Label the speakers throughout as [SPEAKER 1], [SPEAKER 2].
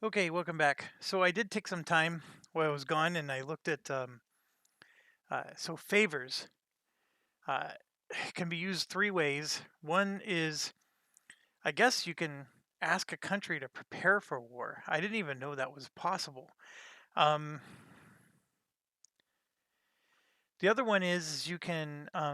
[SPEAKER 1] Okay, welcome back. So I did take some time while I was gone, and I looked at so favors uh, can be used three ways. One is, I guess you can ask a country to prepare for war. I didn't even know that was possible. Um, the other one is you can uh,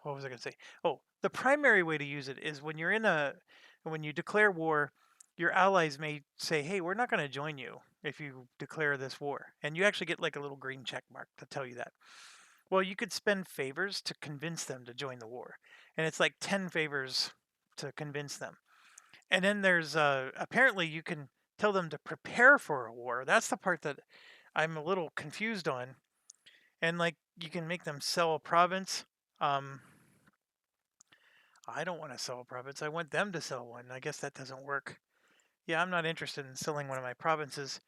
[SPEAKER 1] what was I going to say? Oh, the primary way to use it is when you declare war, your allies may say, "Hey, we're not going to join you if you declare this war," and you actually get like a little green check mark to tell you that. Well, you could spend favors to convince them to join the war, and it's like 10 favors to convince them. And then there's apparently you can tell them to prepare for a war. That's the part that I'm a little confused on. And like you can make them sell a province. Um, I don't want to sell a province. I want them to sell one. I guess that doesn't work. Yeah, I'm not interested in selling one of my provinces.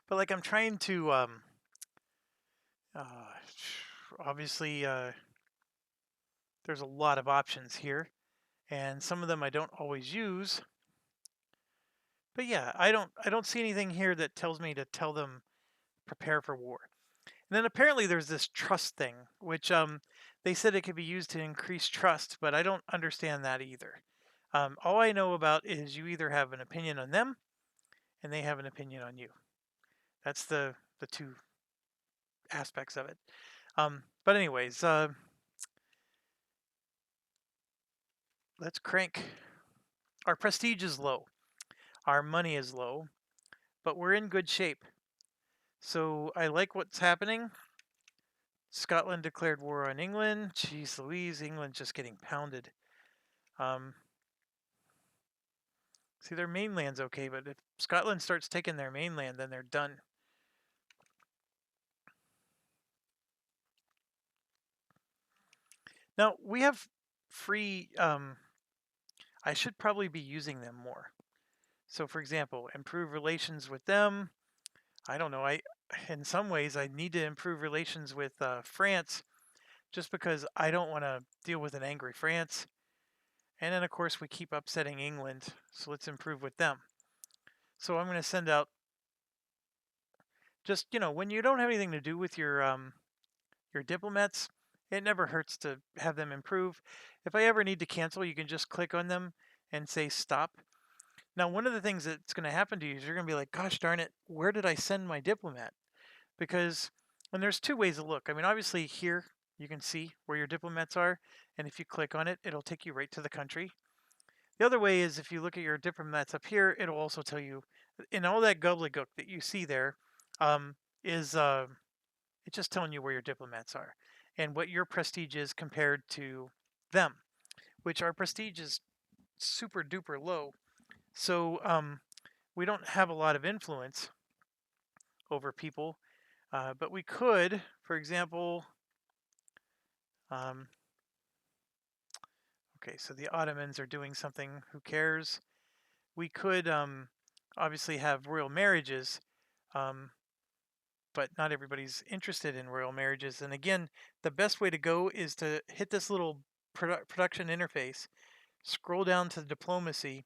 [SPEAKER 1] But like I'm trying to uh, obviously there's a lot of options here, and some of them I don't always use. But yeah, I don't see anything here that tells me to tell them prepare for war. And then apparently there's this trust thing, which they said it could be used to increase trust, but I don't understand that either. All I know about is you either have an opinion on them and they have an opinion on you. That's the two aspects of it. But anyways, let's crank. Our prestige is low, our money is low, but we're in good shape. So I like what's happening. Scotland declared war on England. Jeez Louise, England's just getting pounded. Um, See, their mainland's okay, but if Scotland starts taking their mainland, then they're done. Now, we have free, I should probably be using them more. So, for example, improve relations with them. I don't know. In some ways, I need to improve relations with France just because I don't want to deal with an angry France. And then, of course, we keep upsetting England. So let's improve with them. So I'm going to send out just, when you don't have anything to do with your diplomats, it never hurts to have them improve. If I ever need to cancel, you can just click on them and say stop. Now, one of the things that's going to happen to you is you're going to be like, gosh darn it, where did I send my diplomat? Because, and there's two ways to look. I mean, obviously here you can see where your diplomats are, and if you click on it, it'll take you right to the country. The other way is if you look at your diplomats up here, it'll also tell you, in all that gobbledygook that you see there, is it's just telling you where your diplomats are and what your prestige is compared to them, which our prestige is super duper low. So we don't have a lot of influence over people, but we could, for example, um, okay, so the Ottomans are doing something. Who cares? We could obviously have royal marriages, um, but not everybody's interested in royal marriages. And again, the best way to go is to hit this little production interface, scroll down to diplomacy,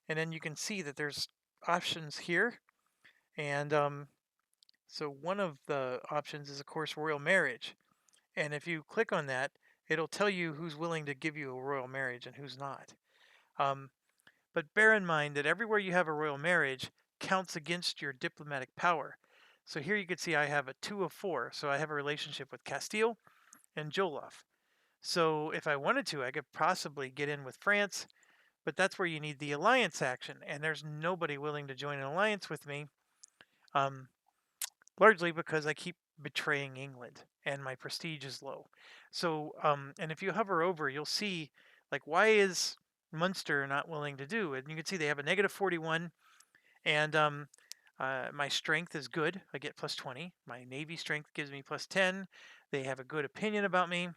[SPEAKER 1] and then you can see that there's options here. And so one of the options is, of course, royal marriage. And if you click on that, it'll tell you who's willing to give you a royal marriage and who's not. Um, but bear in mind that everywhere you have a royal marriage counts against your diplomatic power. So here you can see I have a 2 of 4. So I have a relationship with Castile and Joloffe. So if I wanted to, I could possibly get in with France, but that's where you need the alliance action. And there's nobody willing to join an alliance with me, um, largely because I keep betraying England and my prestige is low. So, and if you hover over, you'll see, like, why is Munster not willing to do it? And you can see they have a negative 41, and my strength is good. I get plus 20. My Navy strength gives me plus 10. They have a good opinion about me,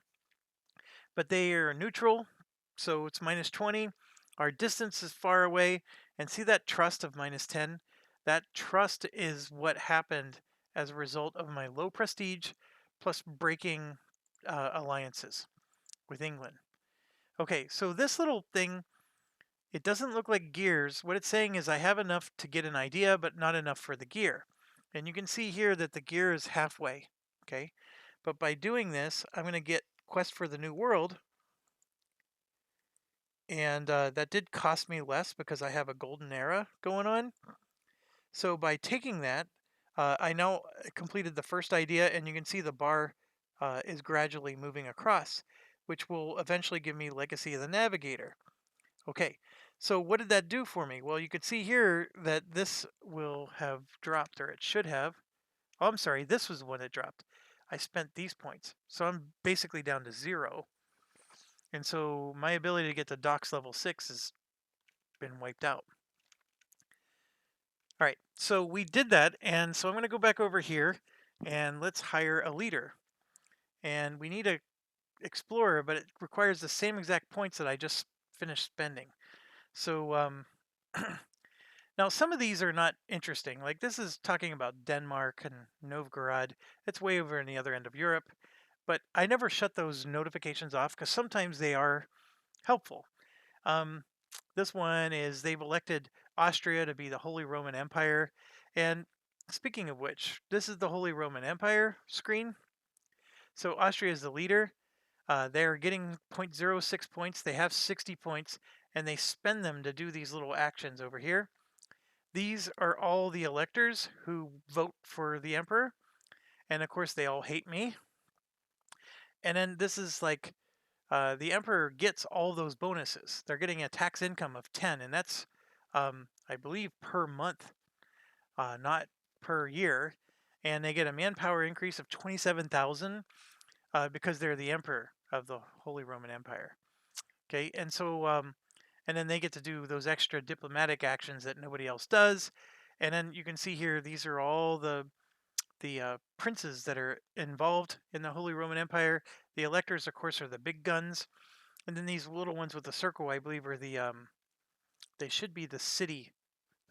[SPEAKER 1] but they are neutral, so it's minus 20. Our distance is far away, and see that trust of minus 10? That trust is what happened as a result of my low prestige plus breaking alliances with England. Okay, so this little thing, it doesn't look like gears. What it's saying is I have enough to get an idea, but not enough for the gear. And you can see here that the gear is halfway, okay? But by doing this, I'm going to get Quest for the New World. And that did cost me less because I have a golden era going on. So by taking that, I now completed the first idea, and you can see the bar is gradually moving across, which will eventually give me Legacy of the Navigator. Okay, so what did that do for me? Well, you can see here that this will have dropped, or it should have. Oh, I'm sorry, this was the one that dropped. I spent these points. So I'm basically down to 0. And so my ability to get to Docks level 6 has been wiped out. All right, so we did that, and so I'm going to go back over here, and let's hire a leader. And we need a explorer, but it requires the same exact points that I just finished spending. So now some of these are not interesting. Like this is talking about Denmark and Novgorod. It's way over in the other end of Europe. But I never shut those notifications off because sometimes they are helpful. This one is they've elected Austria to be the Holy Roman Empire. And speaking of which, this is the Holy Roman Empire screen. So Austria is the leader. They're getting 0.06 points. They have 60 points, and they spend them to do these little actions over here. These are all the electors who vote for the emperor. And of course, they all hate me. And then this is like the emperor gets all those bonuses. They're getting a tax income of 10, and that's, I believe, per month, not per year. And they get a manpower increase of 27,000 because they're the emperor of the Holy Roman Empire. Okay, and so, and then they get to do those extra diplomatic actions that nobody else does. And then you can see here, these are all the princes that are involved in the Holy Roman Empire. The electors, of course, are the big guns. And then these little ones with the circle, I believe, are the they should be the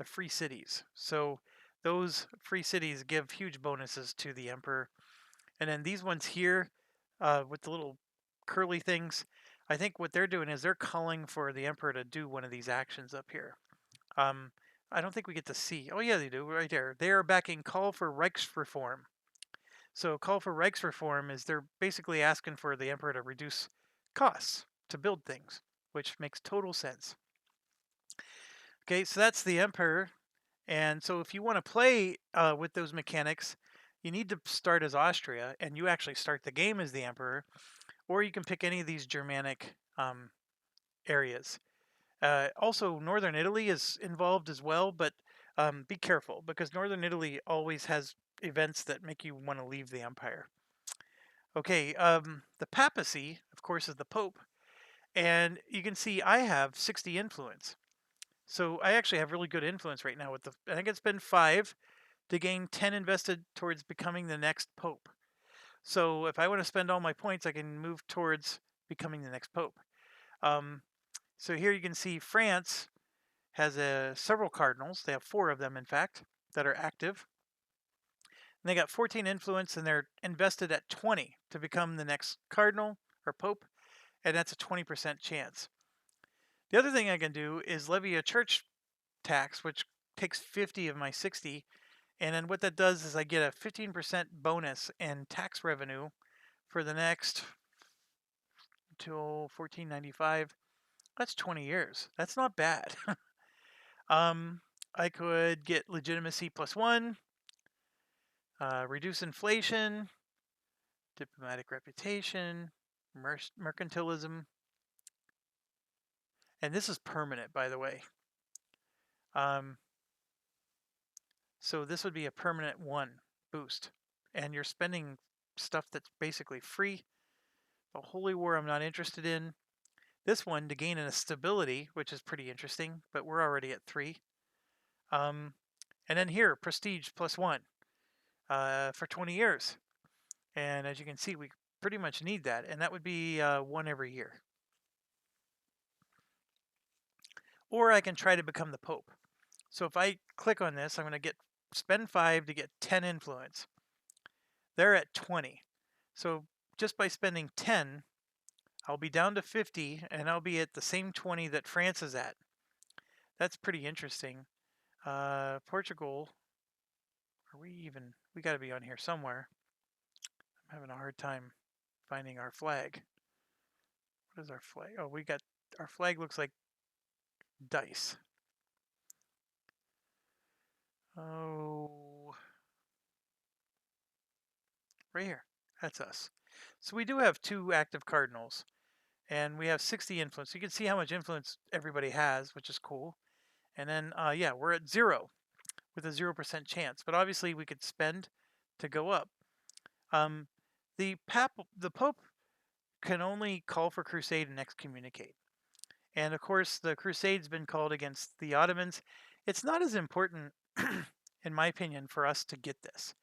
[SPEAKER 1] free cities. So those free cities give huge bonuses to the emperor. And then these ones here, with the little curly things, I think what they're doing is they're calling for the emperor to do one of these actions up here. I don't think we get to see. Oh yeah, they do right there. They are backing call for Reichsreform. So call for Reichsreform is they're basically asking for the emperor to reduce costs to build things, which makes total sense. Okay, so that's the emperor. And so if you want to play with those mechanics, you need to start as Austria, and you actually start the game as the emperor, or you can pick any of these Germanic areas. Also, Northern Italy is involved as well, but be careful because Northern Italy always has events that make you want to leave the empire. Okay, the papacy, of course, is the Pope, and you can see I have 60 influence. So I actually have really good influence right now with I think it's been 5 to gain 10 invested towards becoming the next Pope. So if I want to spend all my points, I can move towards becoming the next Pope. So here you can see France has several cardinals. They have 4 of them, in fact, that are active. And they got 14 influence, and they're invested at 20 to become the next cardinal or Pope, and that's a 20% chance. The other thing I can do is levy a church tax, which takes 50 of my 60. And then what that does is I get a 15% bonus in tax revenue for the next until 1495. That's 20 years. That's not bad. I could get legitimacy +1, reduce inflation, diplomatic reputation, mercantilism. And this is permanent, by the way. So this would be a permanent 1 boost. And you're spending stuff that's basically free. The Holy War I'm not interested in. This one to gain a stability, which is pretty interesting, but we're already at 3. And then here, prestige +1 for 20 years. And as you can see, we pretty much need that. And that would be 1 every year. Or I can try to become the Pope. So if I click on this, I'm going to spend 5 to get 10 influence. They're at 20. So just by spending 10, I'll be down to 50, and I'll be at the same 20 that France is at. That's pretty interesting. Portugal, we got to be on here somewhere. I'm having a hard time finding our flag. What is our flag? Oh, our flag looks like dice. Oh, right here. That's us. So we do have 2 active cardinals, and we have 60 influence. You can see how much influence everybody has, which is cool. And then, yeah, we're at 0 with a 0% chance. But obviously, we could spend to go up. The Pope can only call for crusade and excommunicate. And of course, the crusade's been called against the Ottomans. It's not as important, in my opinion, for us to get this.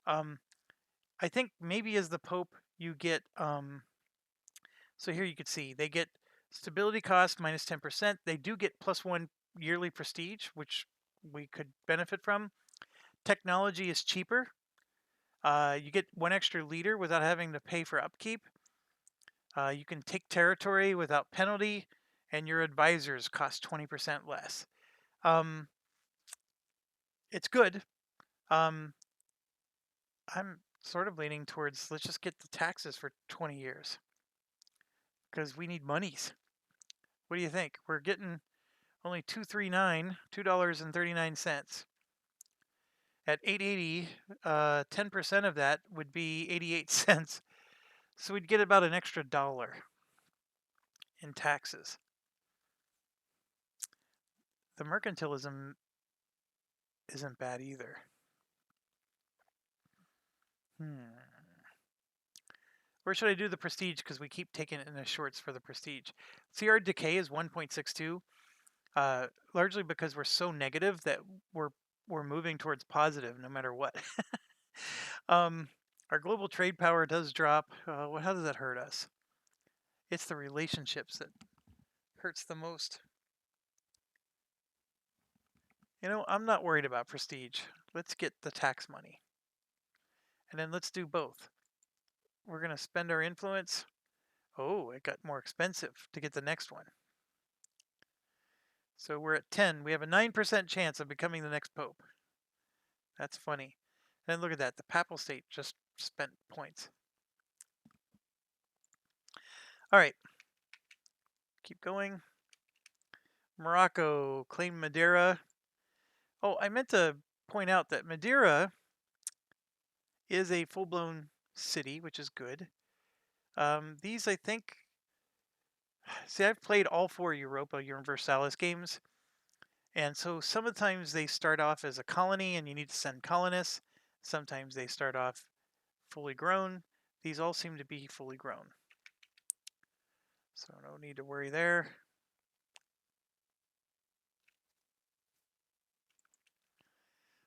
[SPEAKER 1] I think maybe as the Pope, you get, so here you can see, they get stability cost minus 10%. They do get +1 yearly prestige, which we could benefit from. Technology is cheaper. You get 1 extra leader without having to pay for upkeep. You can take territory without penalty, and your advisors cost 20% less. It's good. I'm sort of leaning towards let's just get the taxes for 20 years because we need monies. What do you think? We're getting only $2.39. At 880, 10% of that would be 88 cents. So we'd get about an extra dollar in taxes. The mercantilism isn't bad either. Where should I do the prestige? Because we keep taking it in the shorts for the prestige. See, our decay is 1.62, largely because we're so negative that we're moving towards positive no matter what. Our global trade power does drop. How does that hurt us? It's the relationships that hurts the most. You know, I'm not worried about prestige. Let's get the tax money. And then let's do both. We're going to spend our influence. Oh, it got more expensive to get the next one. So we're at 10. We have a 9% chance of becoming the next pope. That's funny. And look at that. The papal state just spent points. All right. Keep going. Morocco claimed Madeira. Oh, I meant to point out that Madeira is a full-blown city, which is good. These, I think... See, I've played all 4 Europa Universalis games. And so sometimes they start off as a colony and you need to send colonists. Sometimes they start off fully grown. These all seem to be fully grown. So no need to worry there.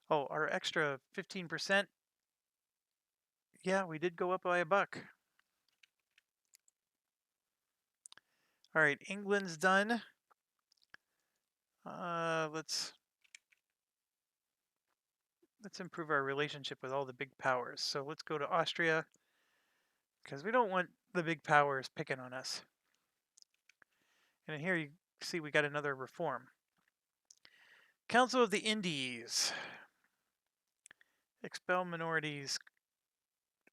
[SPEAKER 1] Oh, our extra 15%. Yeah, we did go up by $1. All right, England's done. Let's improve our relationship with all the big powers. So let's go to Austria because we don't want the big powers picking on us. And here you see we got another reform. Council of the Indies. Expel minorities.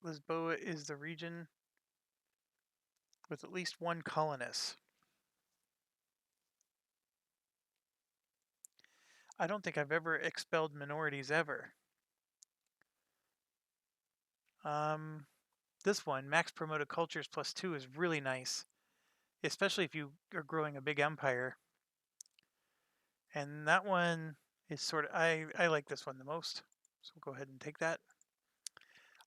[SPEAKER 1] Lisboa is the region with at least 1 colonist. I don't think I've ever expelled minorities ever. This one, max promoted cultures +2, is really nice, especially if you are growing a big empire. And that one is sort of, I like this one the most. So we'll go ahead and take that.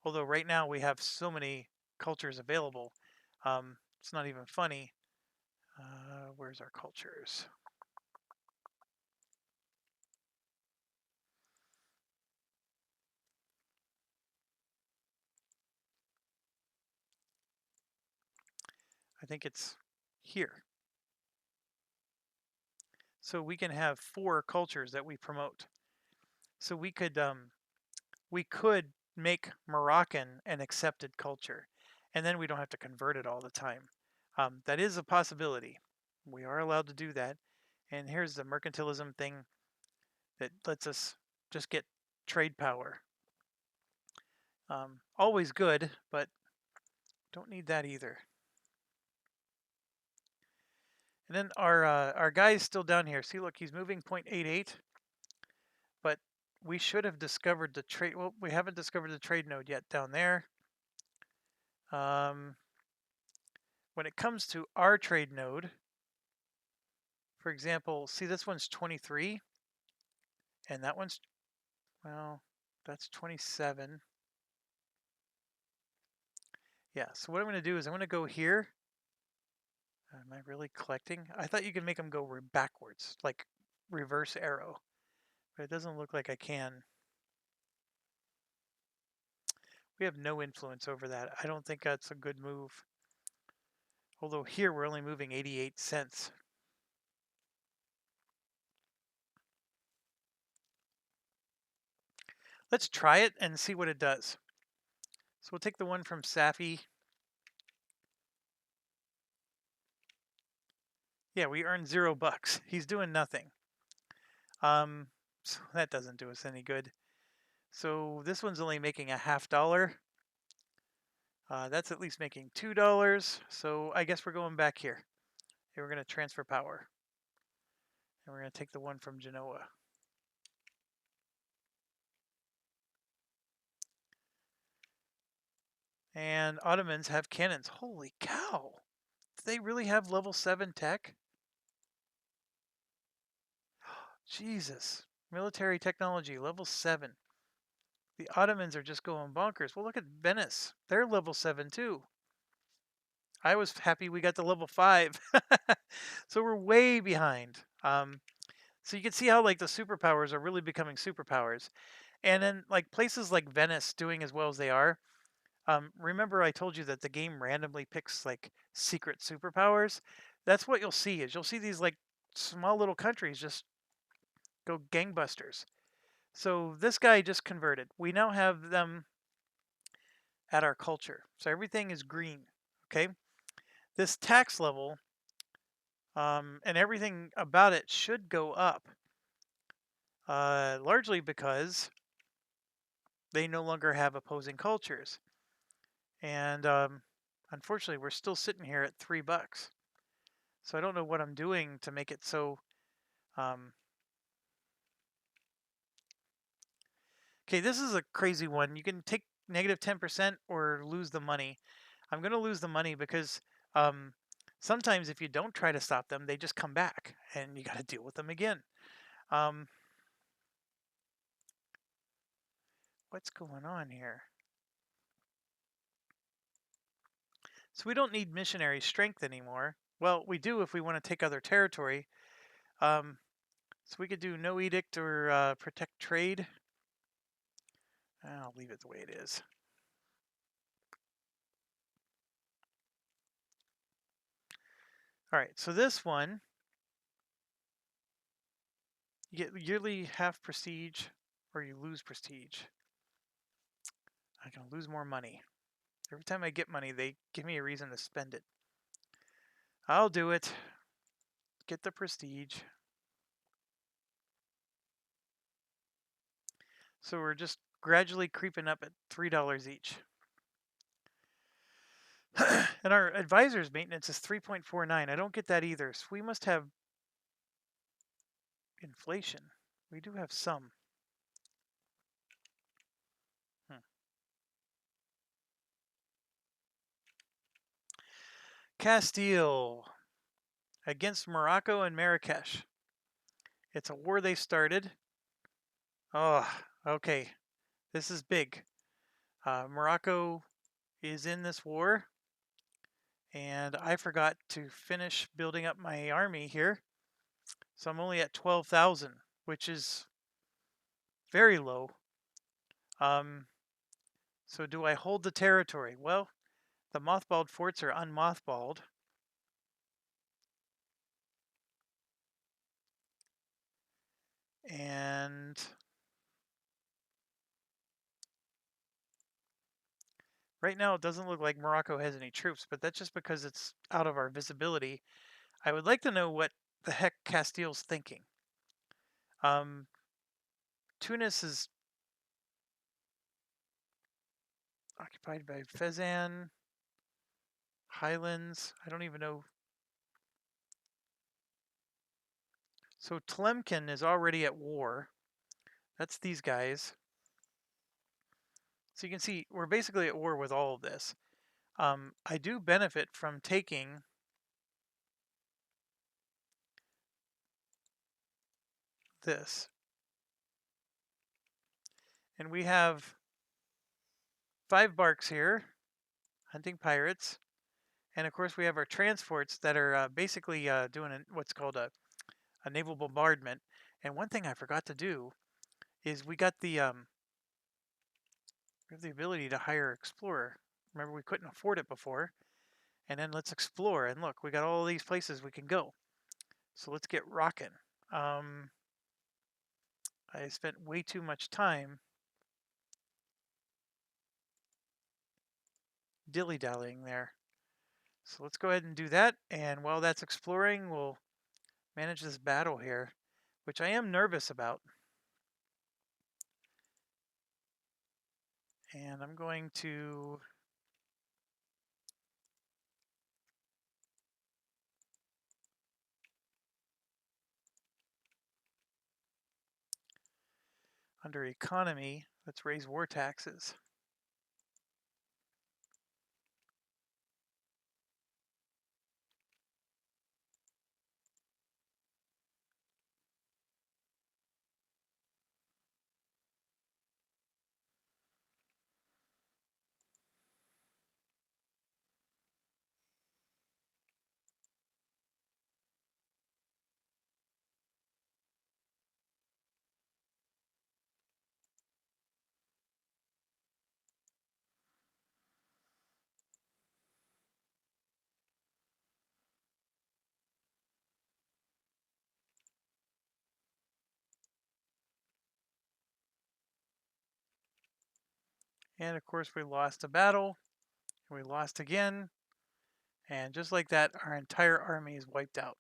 [SPEAKER 1] Although right now we have so many cultures available, it's not even funny. Where's our cultures? I think it's here. So we can have 4 cultures that we promote. So we could make Moroccan an accepted culture. and then we don't have to convert it all the time. That is a possibility. We are allowed to do that. And here's the mercantilism thing that lets us just get trade power. Always good, but don't need that either. And then our guy is still down here. See, look, he's moving 0.88, but we should have discovered the trade. Well, we haven't discovered the trade node yet down there. When it comes to our trade node, for example, see, this one's 23, and that one's, well, that's 27. Yeah, so what I'm going to do is I'm going to go here. Am I really collecting? I thought you could make them go backwards, like reverse arrow, but it doesn't look like I can. We have no influence over that. I don't think that's a good move. Although here we're only moving 88 cents. Let's try it and see what it does. So we'll take the one from Safi. Yeah, we earned $0. He's doing nothing. So that doesn't do us any good. So this one's only making a $0.50. That's at least making $2. So I guess we're going back here. And we're going to transfer power. And we're going to take the one from Genoa. And Ottomans have cannons. Holy cow! Do they really have level 7 tech? Jesus. Military technology, level 7. The Ottomans are just going bonkers. Well, look at Venice. They're level 7 too. I was happy we got to level 5. So we're way behind. So you can see how like the superpowers are really becoming superpowers. And then like places like Venice doing as well as they are. Remember I told you that the game randomly picks like secret superpowers? That's what you'll see is you'll see these like small little countries just go gangbusters. So this guy just converted. We now have them at our culture. So everything is green, okay? This tax level and everything about it should go up, largely because they no longer have opposing cultures. And unfortunately, we're still sitting here at $3. So I don't know what I'm doing to make it so. Okay, this is a crazy one. You can take negative 10% or lose the money. I'm going to lose the money because sometimes if you don't try to stop them, they just come back and you got to deal with them again. What's going on here? So we don't need missionary strength anymore. Well, we do if we want to take other territory. So we could do no edict or protect trade. I'll leave it the way it is. All right, so this one, you get yearly half prestige or you lose prestige. I'm going to lose more money. Every time I get money, they give me a reason to spend it. I'll do it. Get the prestige. So we're just gradually creeping up at $3 each. And our advisor's maintenance is 3.49. I don't get that either. So we must have inflation. We do have some. Castile against Morocco and Marrakesh. It's a war they started. Oh, okay. This is big. Morocco is in this war. And I forgot to finish building up my army here. So I'm only at 12,000, which is very low. So do I hold the territory? Well, the mothballed forts are unmothballed. And Right now, it doesn't look like Morocco has any troops, but that's just because it's out of our visibility. I would like to know what the heck Castile's thinking. Um, Tunis is occupied by Fezzan, Highlands. I don't even know. So Tlemcen is already at war. That's these guys. So you can see we're basically at war with all of this. I do benefit from taking this. And we have 5 barks here, hunting pirates. And of course we have our transports that are basically doing what's called a naval bombardment. And one thing I forgot to do is we have the ability to hire explorer. Remember, we couldn't afford it before. And then let's explore. And look, we got all these places we can go. So let's get rocking. I spent way too much time dilly-dallying there. So let's go ahead and do that. And while that's exploring, we'll manage this battle here, which I am nervous about. And I'm going to under economy, let's raise war taxes. And of course we lost a battle, and we lost again, and just like that, our entire army is wiped out.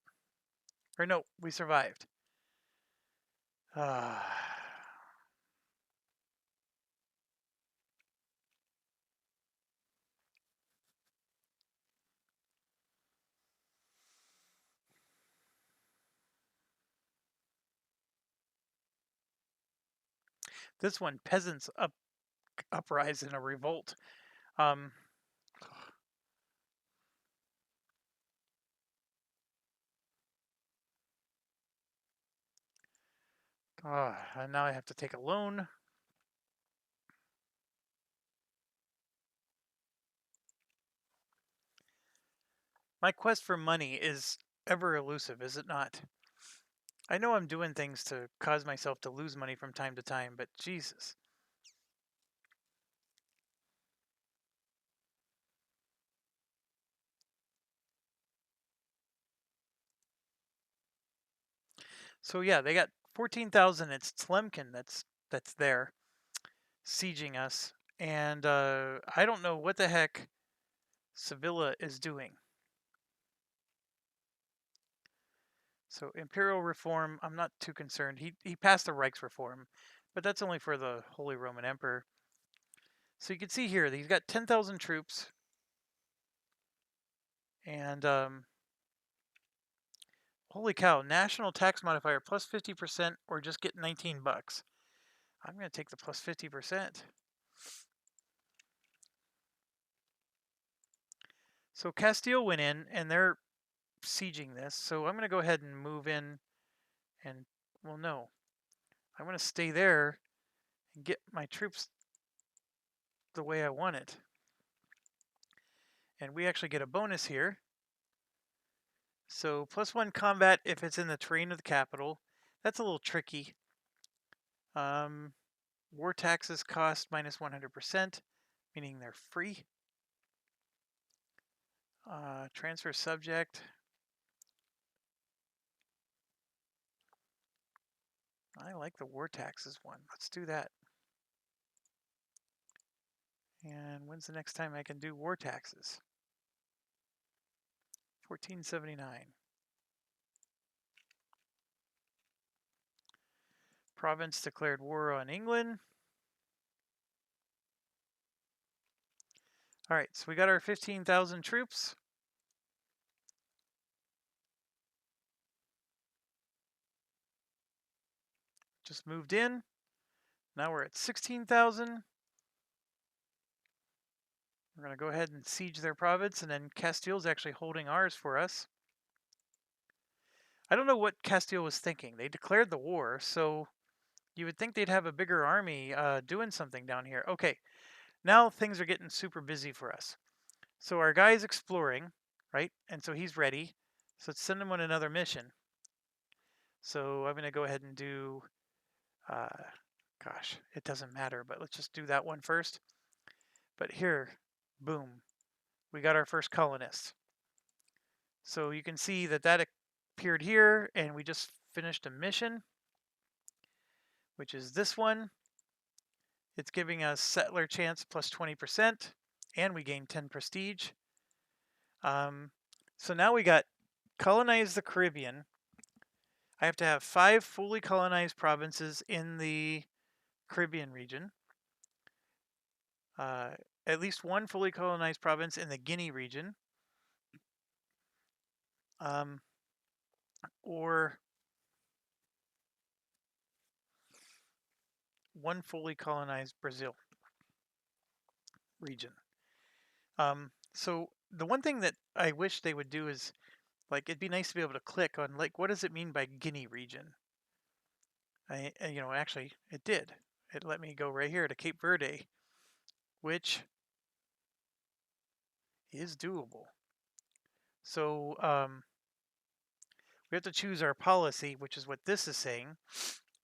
[SPEAKER 1] Or no, we survived. This one, peasants uprise in a revolt. Um, and now I have to take a loan. My quest for money is ever elusive, is it not? I know I'm doing things to cause myself to lose money from time to time, but Jesus. So yeah, they got 14,000. It's Tlemcen that's there, sieging us, and I don't know what the heck Sevilla is doing. So imperial reform, I'm not too concerned. He passed the Reichsreform, but that's only for the Holy Roman Emperor. So you can see here that he's got 10,000 troops, and holy cow, national tax modifier plus 50% or just get 19 bucks. I'm going to take the plus 50%. So Castile went in and they're sieging this. So I'm going to go ahead and move in and, well, no. I'm going to stay there and get my troops the way I want it. And we actually get a bonus here. So +1 combat if it's in the terrain of the capital. That's a little tricky. War taxes cost -100%, meaning they're free. Transfer subject. I like the war taxes one. Let's do that. And when's the next time I can do war taxes? 1479. Province declared war on England. All right, so we got our 15,000 troops. Just moved in. Now we're at 16,000. We're going to go ahead and siege their province, and then Castile's actually holding ours for us. I don't know what Castile was thinking. They declared the war, so you would think they'd have a bigger army doing something down here. Okay, now things are getting super busy for us. So our guy's exploring, right? And so he's ready. So let's send him on another mission. So I'm going to go ahead and do, gosh, it doesn't matter, but let's just do that one first. But here, boom, we got our first colonist. So you can see that that appeared here, and we just finished a mission, which is this one. It's giving us settler chance plus 20%, and we gain 10 prestige. So now we got colonize the Caribbean. I have to have 5 fully colonized provinces in the Caribbean region. At least 1 fully colonized province in the Guinea region. Or 1 fully colonized Brazil region. So the one thing that I wish they would do is, like, it'd be nice to be able to click on, like, what does it mean by Guinea region? Actually, it did. It let me go right here to Cape Verde, which is doable. So we have to choose our policy, which is what this is saying.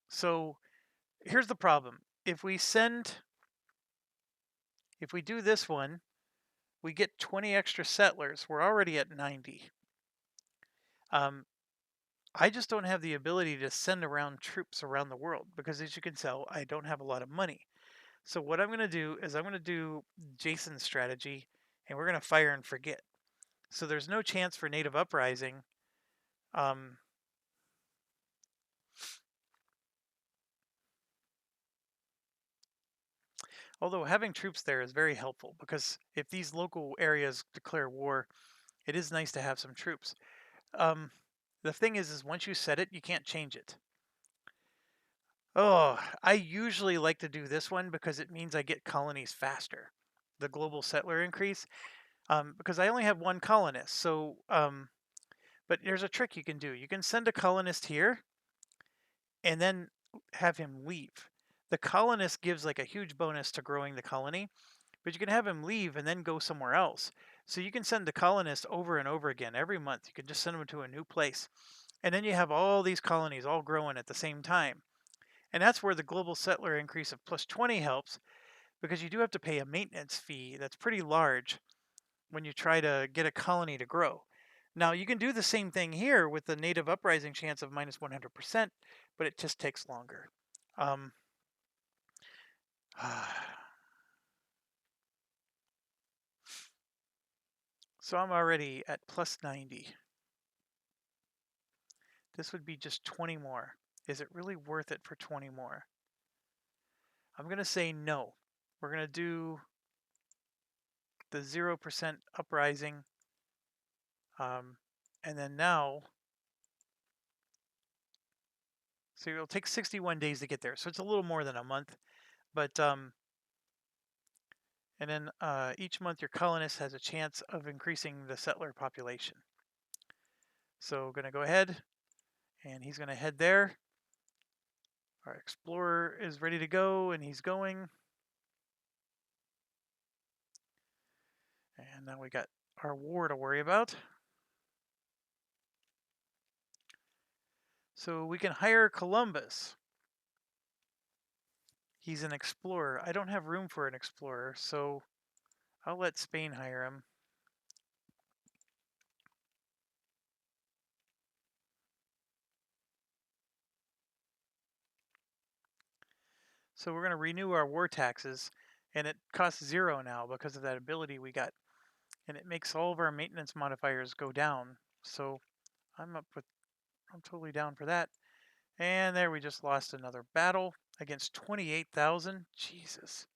[SPEAKER 1] So here's the problem. If we do this one, we get 20 extra settlers. We're already at 90. I just don't have the ability to send around troops around the world because, as you can tell, I don't have a lot of money. So what I'm going to do is I'm going to do Jason's strategy, and we're going to fire and forget. So there's no chance for native uprising. Although having troops there is very helpful, because if these local areas declare war, it is nice to have some troops. The thing is once you set it, you can't change it. Oh, I usually like to do this one because it means I get colonies faster. The global settler increase, because I only have 1 colonist. So, but there's a trick you can do. You can send a colonist here and then have him leave. The colonist gives like a huge bonus to growing the colony, but you can have him leave and then go somewhere else. So you can send the colonist over and over again every month. You can just send them to a new place. And then you have all these colonies all growing at the same time. And that's where the global settler increase of plus 20 helps, because you do have to pay a maintenance fee that's pretty large when you try to get a colony to grow. Now, you can do the same thing here with the native uprising chance of minus 100%, but it just takes longer. So I'm already at plus 90. This would be just 20 more. Is it really worth it for 20 more? I'm going to say no. We're going to do the 0% uprising. And then now, so it'll take 61 days to get there. So it's a little more than a month. But, and then each month your colonist has a chance of increasing the settler population. So we're going to go ahead, and he's going to head there. Our explorer is ready to go, and he's going. And now we got our war to worry about. So we can hire Columbus. He's an explorer. I don't have room for an explorer, so I'll let Spain hire him. So we're going to renew our war taxes, And it costs 0 now because of that ability we got. And it makes all of our maintenance modifiers go down. So I'm totally down for that. And there we just lost another battle against 28,000. Jesus.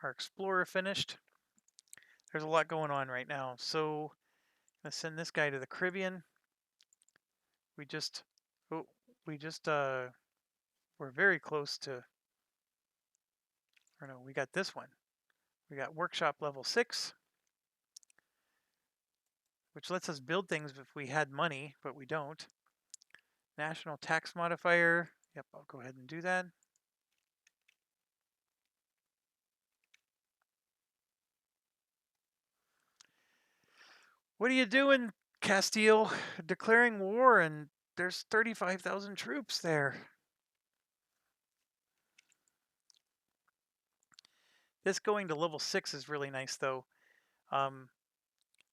[SPEAKER 1] Our Explorer finished. There's a lot going on right now. So I'm going to send this guy to the Caribbean. We just, oh, we're very close to, or no, we got this one. We got Workshop level 6, which lets us build things if we had money, but we don't. National tax modifier. Yep, I'll go ahead and do that. What are you doing, Castile? Declaring war, and there's 35,000 troops there. This going to level 6 is really nice, though.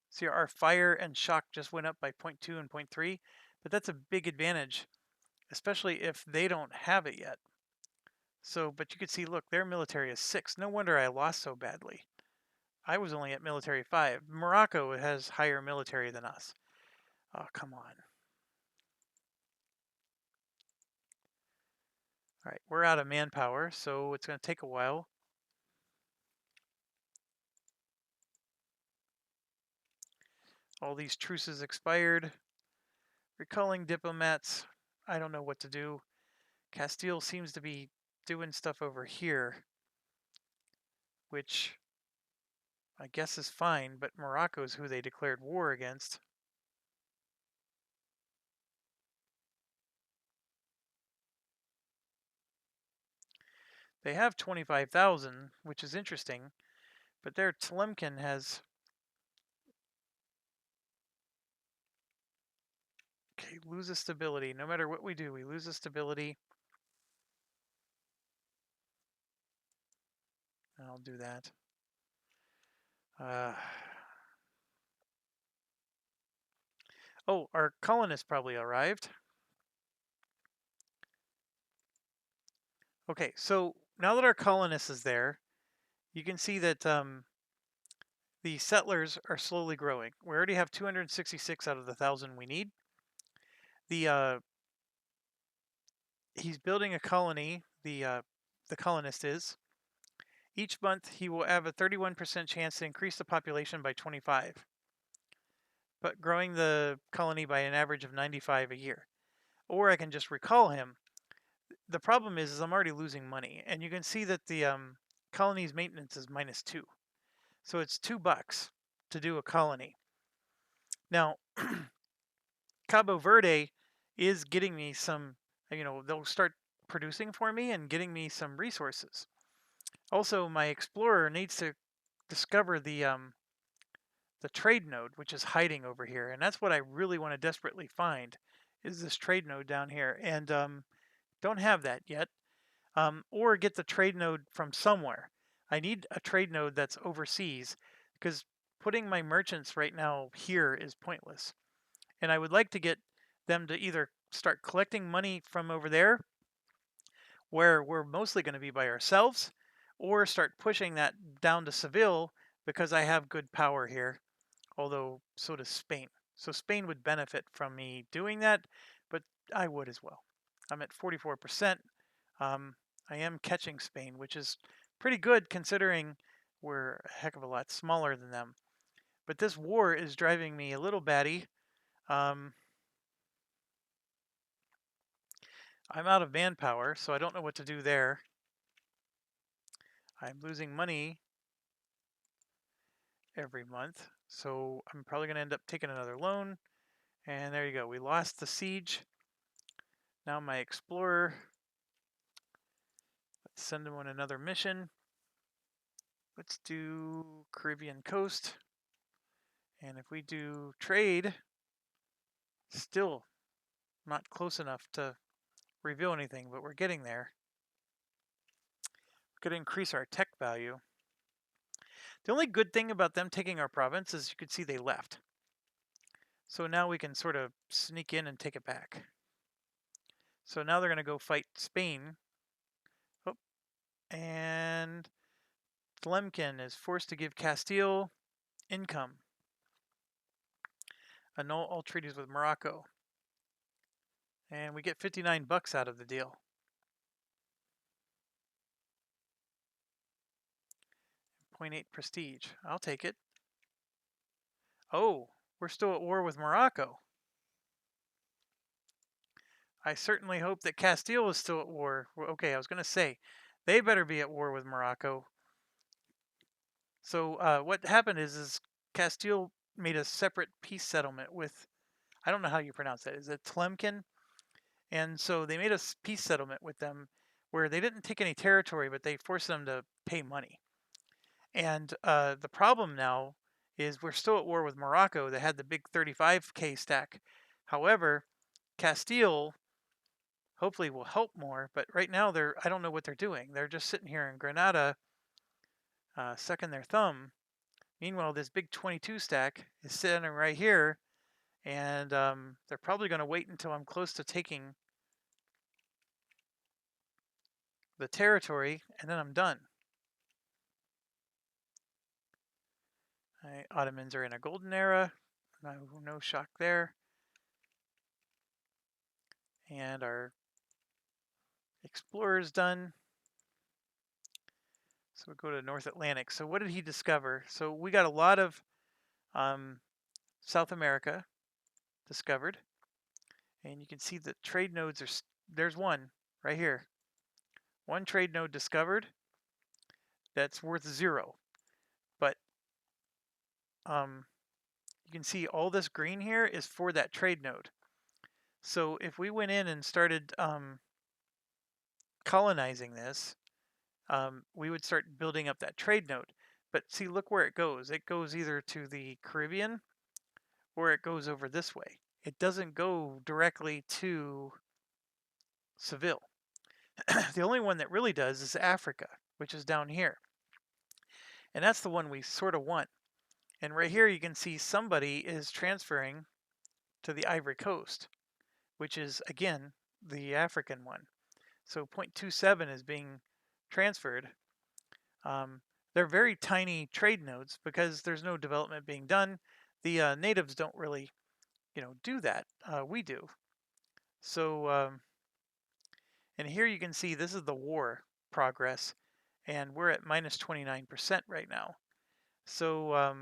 [SPEAKER 1] See, our fire and shock just went up by 0.2 and 0.3, but that's a big advantage, especially if they don't have it yet. So, but you can see, look, their military is 6. No wonder I lost so badly. I was only at military 5. Morocco has higher military than us. Oh, come on. All right, we're out of manpower, so it's going to take a while. All these truces expired. Recalling diplomats. I don't know what to do. Castile seems to be doing stuff over here, which I guess is fine, but Morocco's who they declared war against. They have 25,000, which is interesting, but their Tlemcen has... Okay, loses stability. No matter what we do, we lose the stability. I'll do that. Oh, our colonists probably arrived. Okay, so now that our colonist is there, you can see that the settlers are slowly growing. We already have 266 out of the 1,000 we need. He's building a colony. The colonist is. Each month, he will have a 31% chance to increase the population by 25, but growing the colony by an average of 95 a year. Or I can just recall him. The problem is I'm already losing money, and you can see that the colony's maintenance is -2. So it's $2 to do a colony. Now, Cabo Verde is getting me some, they'll start producing for me and getting me some resources. Also, my explorer needs to discover the trade node, which is hiding over here. And that's what I really want to desperately find, is this trade node down here. And don't have that yet. Or get the trade node from somewhere. I need a trade node that's overseas, because putting my merchants right now here is pointless. And I would like to get them to either start collecting money from over there, where we're mostly going to be by ourselves, or start pushing that down to Seville, because I have good power here, although so does Spain. So Spain would benefit from me doing that, but I would as well. I'm at 44%. I am catching Spain, which is pretty good considering we're a heck of a lot smaller than them. But this war is driving me a little batty. I'm out of manpower, so I don't know what to do there. I'm losing money every month, so I'm probably going to end up taking another loan. And there you go. We lost the siege. Now my explorer. Let's send him on another mission. Let's do Caribbean coast. And if we do trade, still not close enough to reveal anything, but we're getting there. We're going to increase our tech value. The only good thing about them taking our province is you could see they left. So now we can sort of sneak in and take it back. So now they're going to go fight Spain. Oh, and Tlemcen is forced to give Castile income. Annul all treaties with Morocco. And we get 59 bucks out of the deal. .8 prestige. I'll take it. Oh, we're still at war with Morocco. I certainly hope that Castile is still at war. Okay, I was going to say, they better be at war with Morocco. So what happened is Castile made a separate peace settlement with, I don't know how you pronounce that. Is it Tlemcen? And so they made a peace settlement with them where they didn't take any territory, but they forced them to pay money. And the problem now is we're still at war with Morocco that had the big 35K stack. However, Castile hopefully will help more, but right now I don't know what they're doing. They're just sitting here in Granada sucking their thumb. Meanwhile, this big 22 stack is sitting right here, and they're probably going to wait until I'm close to taking the territory, and then I'm done. Ottomans are in a golden era. No shock there. And our explorer's done. So we go to North Atlantic. So what did he discover? So we got a lot of South America discovered. And you can see the trade nodes there's one right here. One trade node discovered that's worth 0. But you can see all this green here is for that trade node. So if we went in and started colonizing this, we would start building up that trade node. But see, look where it goes. It goes either to the Caribbean or it goes over this way. It doesn't go directly to Seville. The only one that really does is Africa, which is down here. And that's the one we sort of want. And right here you can see somebody is transferring to the Ivory Coast, which is, again, the African one. So 0.27 is being transferred. They're very tiny trade nodes because there's no development being done. The natives don't really, do that. We do. So, and here you can see this is the war progress, and we're at minus 29% right now. So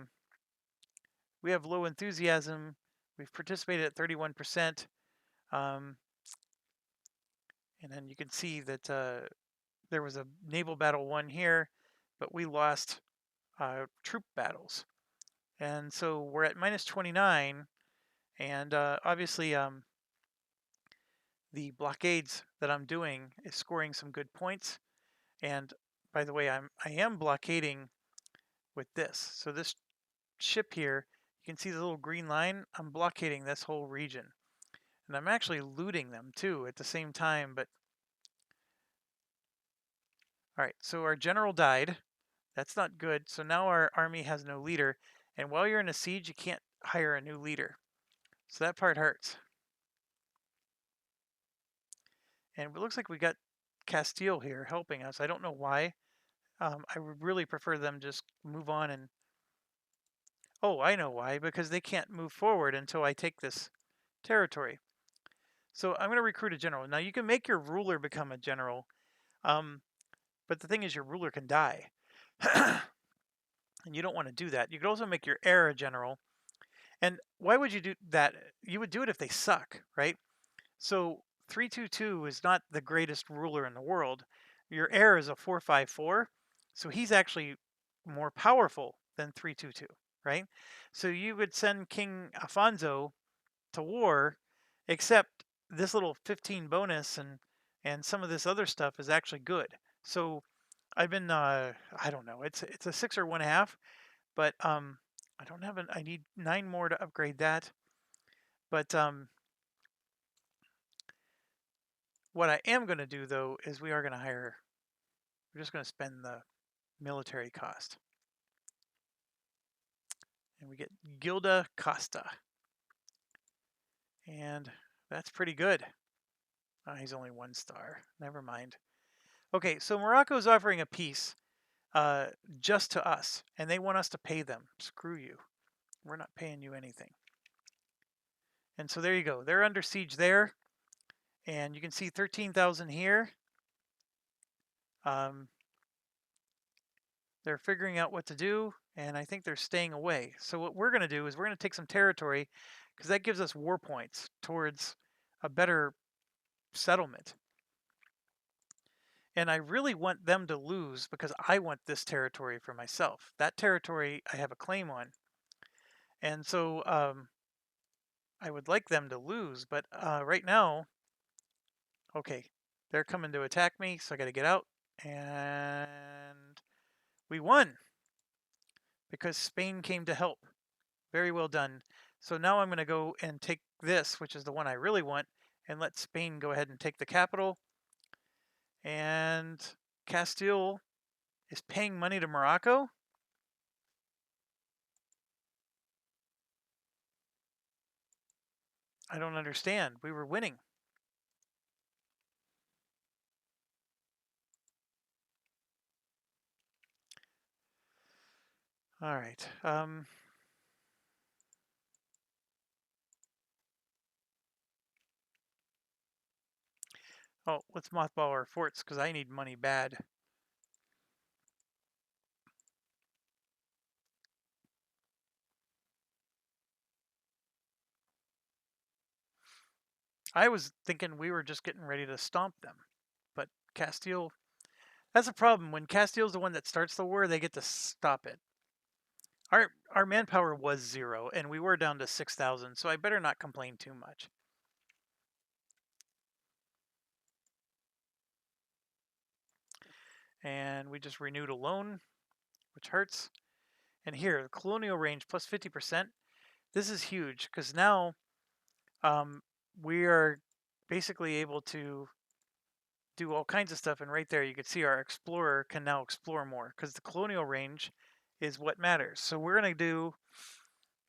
[SPEAKER 1] we have low enthusiasm. We've participated at 31%. And then you can see that there was a naval battle won here, but we lost troop battles. And so we're at minus 29, and obviously the blockades that I'm doing is scoring some good points. And by the way, I am blockading with this. So this ship here, you can see the little green line. I'm blockading this whole region. And I'm actually looting them too at the same time, but all right, so our general died. That's not good. So now our army has no leader. And while you're in a siege, you can't hire a new leader. So that part hurts. And it looks like we got Castile here helping us. I don't know why. I would really prefer them just move on and... Oh, I know why. Because they can't move forward until I take this territory. So I'm going to recruit a general. Now you can make your ruler become a general. But the thing is your ruler can die. And you don't want to do that. You could also make your heir a general. And why would you do that? You would do it if they suck, right? So 322 is not the greatest ruler in the world. Your heir is a 454, so he's actually more powerful than 322, right? So you would send King Afonso to war, except this little 15 bonus and some of this other stuff is actually good. So I've been I don't know, it's a 6 or 1.5, but I don't have I need 9 more to upgrade that. But what I am going to do, though, is we're just going to spend the military cost. And we get Gilda Costa. And that's pretty good. Oh, he's only 1 star. Never mind. Okay, so Morocco's offering a peace just to us, and they want us to pay them. Screw you. We're not paying you anything. And so there you go. They're under siege there. And you can see 13,000 here. They're figuring out what to do, and I think they're staying away. So what we're going to do is we're going to take some territory, because that gives us war points towards a better settlement. And I really want them to lose because I want this territory for myself. That territory I have a claim on. And so I would like them to lose, but right now, okay, they're coming to attack me, so I got to get out. And we won because Spain came to help. Very well done. So now I'm going to go and take this, which is the one I really want, and let Spain go ahead and take the capital. And Castile is paying money to Morocco. I don't understand. We were winning. All right. Oh, let's mothball our forts because I need money bad. I was thinking we were just getting ready to stomp them. But Castile, that's a problem. When Castile's the one that starts the war, they get to stop it. Our manpower was 0, and we were down to 6,000, so I better not complain too much. And we just renewed a loan, which hurts. And here, the colonial range plus 50%. This is huge because now we are basically able to do all kinds of stuff. And right there, you can see our explorer can now explore more because the colonial range is what matters. So we're going to do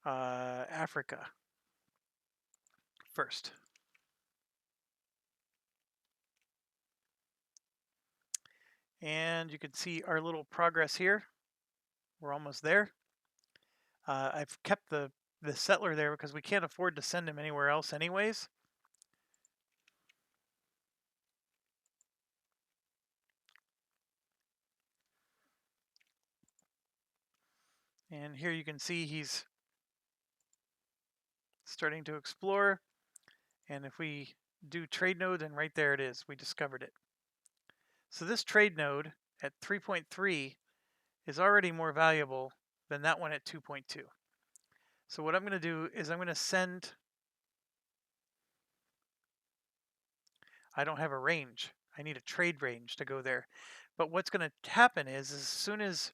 [SPEAKER 1] Africa first. And you can see our little progress here. We're almost there. I've kept the settler there because we can't afford to send him anywhere else anyways. And here you can see he's starting to explore. And if we do trade node, then right there it is. We discovered it. So this trade node at 3.3 is already more valuable than that one at 2.2. So what I'm going to do is I'm going to send... I don't have a range. I need a trade range to go there. But what's going to happen is as soon as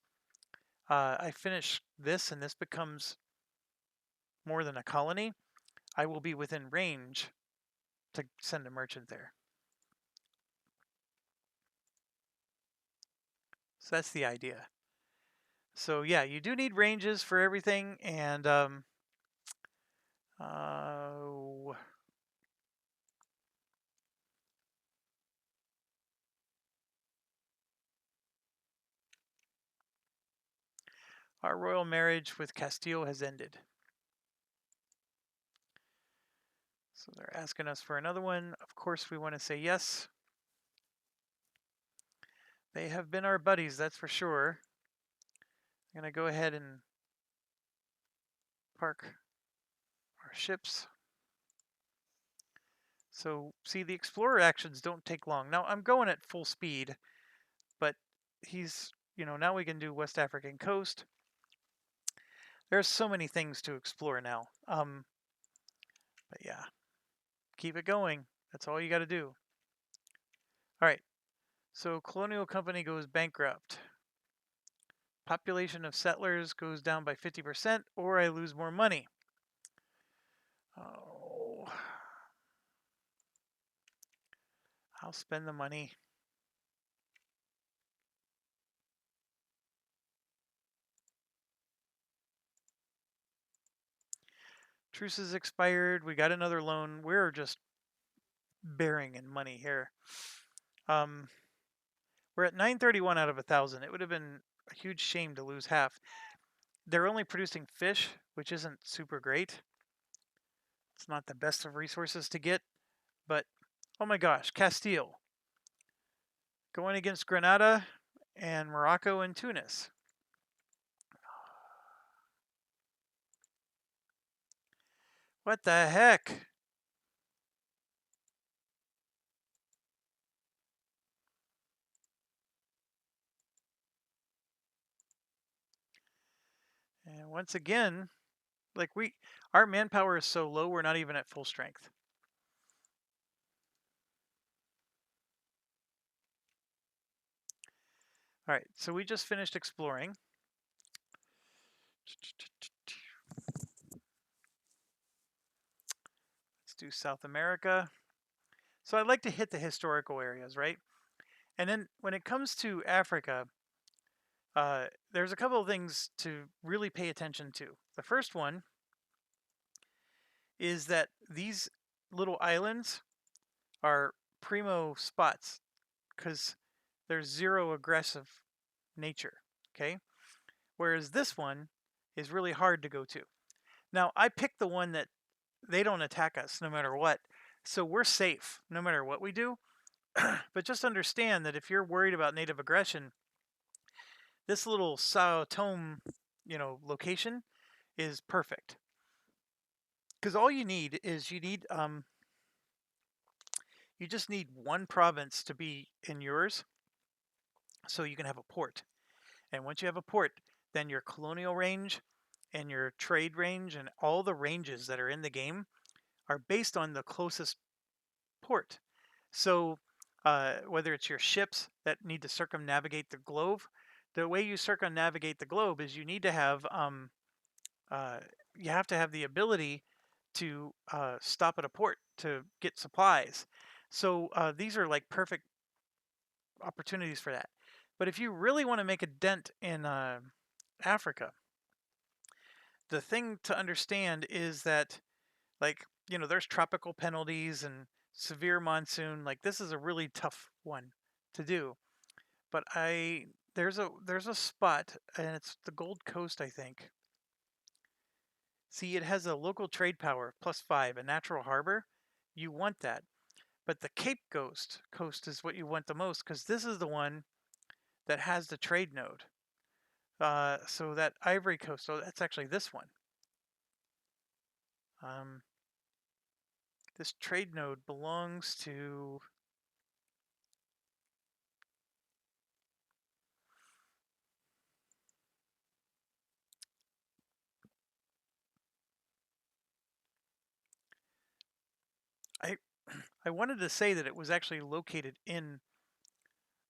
[SPEAKER 1] I finish this and this becomes more than a colony, I will be within range to send a merchant there. So that's the idea. So yeah, you do need ranges for everything, and our royal marriage with Castile has ended. So they're asking us for another one. Of course, we want to say yes. They have been our buddies, that's for sure. I'm going to go ahead and park our ships. So see, the explorer actions don't take long. Now I'm going at full speed, but he's, now we can do West African coast. There's so many things to explore now. But yeah, keep it going. That's all you got to do. All right. So colonial company goes bankrupt. Population of settlers goes down by 50%, or I lose more money. Oh, I'll spend the money. Truce is expired. We got another loan. We're just bearing in money here. Um, we're at 931 out of 1,000. It would have been a huge shame to lose half. They're only producing fish, which isn't super great. It's not the best of resources to get, but oh my gosh, Castile going against Grenada and Morocco and Tunis. What the heck? And once again, like our manpower is so low, we're not even at full strength. All right, so we just finished exploring. Let's do South America. So I'd like to hit the historical areas, right? And then when it comes to Africa, there's a couple of things to really pay attention to. The first one is that these little islands are primo spots because there's zero aggressive nature, okay? Whereas this one is really hard to go to. Now, I picked the one that they don't attack us no matter what, so we're safe no matter what we do. But just understand that if you're worried about native aggression, this little Sao Tome, location is perfect. Because all you need is you just need one province to be in yours, so you can have a port. And once you have a port, then your colonial range and your trade range and all the ranges that are in the game are based on the closest port. So whether it's your ships that need to circumnavigate the globe, the way you circumnavigate the globe is you have to have the ability to stop at a port to get supplies. So these are like perfect opportunities for that. But if you really want to make a dent in Africa, the thing to understand is that, like, there's tropical penalties and severe monsoon. Like, this is a really tough one to do. But there's a spot, and it's the Gold Coast, I think. See, it has a local trade power +5, a natural harbor. You want that. But the Cape Coast is what you want the most, because this is the one that has the trade node. So that Ivory Coast, oh, that's actually this one. This trade node belongs to... I wanted to say that it was actually located in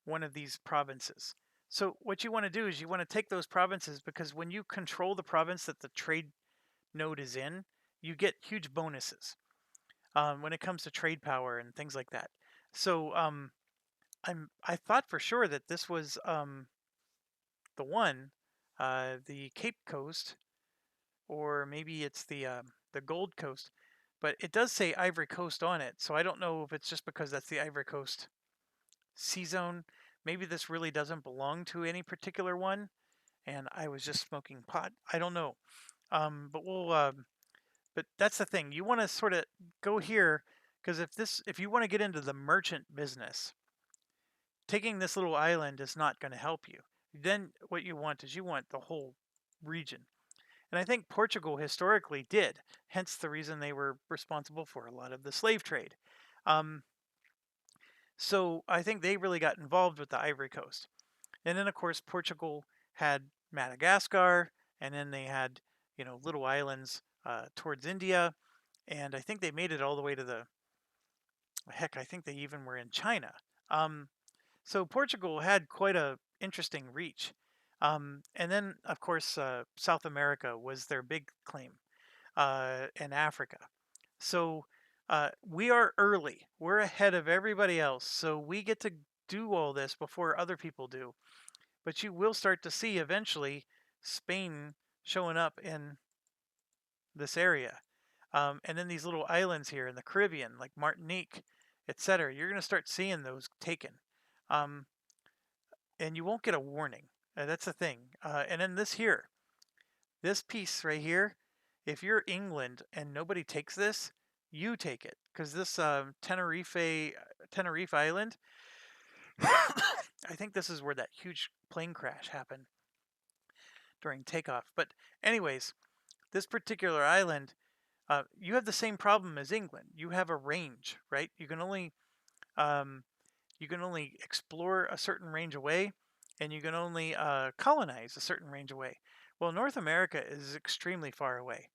[SPEAKER 1] one of these provinces. So what you want to do is you want to take those provinces, because when you control the province that the trade node is in, you get huge bonuses when it comes to trade power and things like that. So I thought for sure that this was the one, the Cape Coast, or maybe it's the Gold Coast, but it does say Ivory Coast on it. So I don't know if it's just because that's the Ivory Coast sea zone. Maybe this really doesn't belong to any particular one, and I was just smoking pot. I don't know. But but that's the thing. You want to sort of go here, because if you want to get into the merchant business, taking this little island is not going to help you. Then what you want is you want the whole region. And I think Portugal historically did, hence the reason they were responsible for a lot of the slave trade. So I think they really got involved with the Ivory Coast. And then, of course, Portugal had Madagascar, and then they had, little islands towards India. And I think they made it all the way to heck, I think they even were in China. So Portugal had quite a interesting reach. And then, of course, South America was their big claim, and Africa. So we are early. We're ahead of everybody else. So we get to do all this before other people do. But you will start to see eventually Spain showing up in this area. And then these little islands here in the Caribbean, like Martinique etc. You're going to start seeing those taken. Um, and you won't get a warning. That's the thing. And then this piece right here, if you're England and nobody takes this, you take it. Because this Tenerife Island, I think this is where that huge plane crash happened during takeoff. But anyways, this particular island, you have the same problem as England. You have a range, right? Um, you can only explore a certain range away, and you can only colonize a certain range away. Well, North America is extremely far away.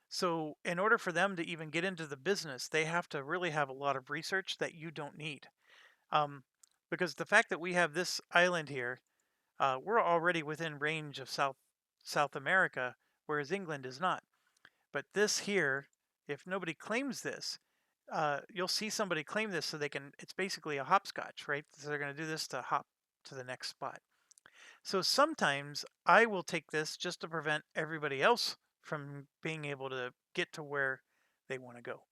[SPEAKER 1] So in order for them to even get into the business, they have to really have a lot of research that you don't need. Um, because the fact that we have this island here, we're already within range of South America, whereas England is not. But this here, if nobody claims this, you'll see somebody claim this so they can, it's basically a hopscotch, right? So they're going to do this to hop to the next spot. So sometimes I will take this just to prevent everybody else from being able to get to where they want to go.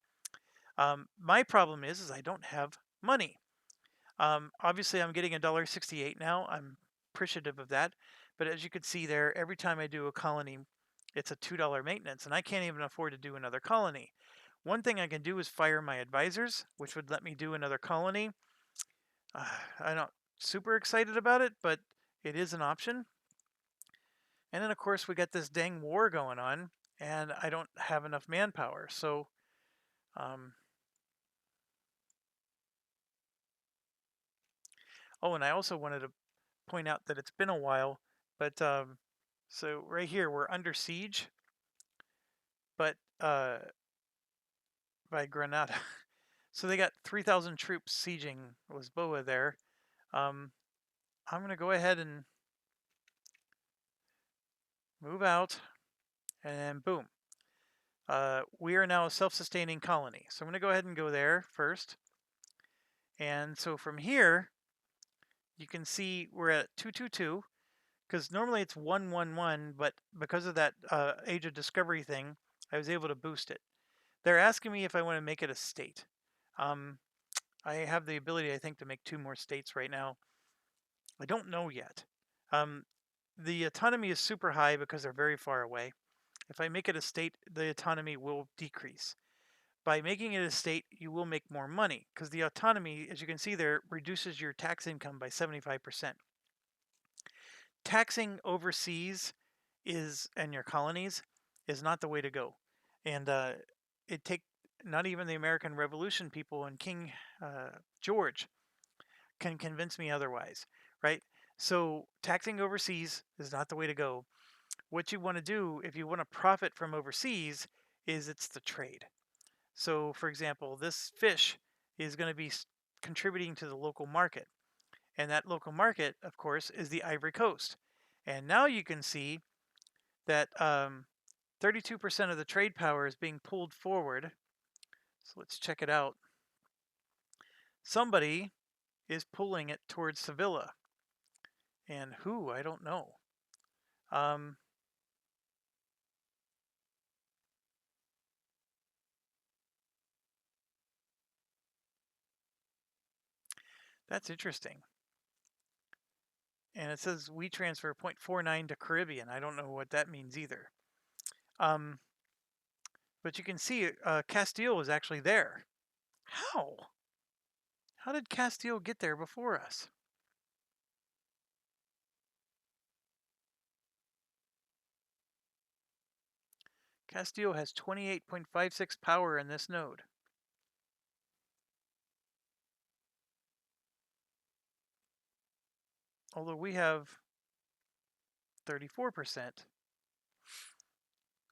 [SPEAKER 1] My problem is I don't have money. Obviously, I'm getting $1.68 now. I'm appreciative of that. But as you can see there, every time I do a colony, it's a $2 maintenance, and I can't even afford to do another colony. One thing I can do is fire my advisors, which would let me do another colony. I'm not super excited about it, but it is an option. And then, of course, we got this dang war going on, and I don't have enough manpower. So, oh, and I also wanted to point out that it's been a while, but so right here we're under siege, but by Granada. So they got 3,000 troops sieging Lisboa there. I'm gonna go ahead and move out, and then boom. We are now a self-sustaining colony. So I'm gonna go ahead and go there first. And so from here, you can see we're at 222, because normally it's 111, but because of that Age of Discovery thing, I was able to boost it. They're asking me if I want to make it a state. I have the ability, I think, to make 2 more states right now. I don't know yet. The autonomy is super high because they're very far away. If I make it a state, the autonomy will decrease. By making it a state, you will make more money because the autonomy, as you can see there, reduces your tax income by 75%. Taxing overseas and your colonies is not the way to go. And it take not even the American Revolution people and King George can convince me otherwise, right? So taxing overseas is not the way to go. What you want to do if you want to profit from overseas is it's the trade. So for example, this fish is going to be contributing to the local market. And that local market, of course, is the Ivory Coast. And now you can see that 32% of the trade power is being pulled forward. So let's check it out. Somebody is pulling it towards Sevilla. And who? I don't know. That's interesting. And it says we transfer 0.49 to Caribbean. I don't know what that means either. But you can see Castile is actually there. How? How did Castile get there before us? Castile has 28.56 power in this node. Although we have 34%.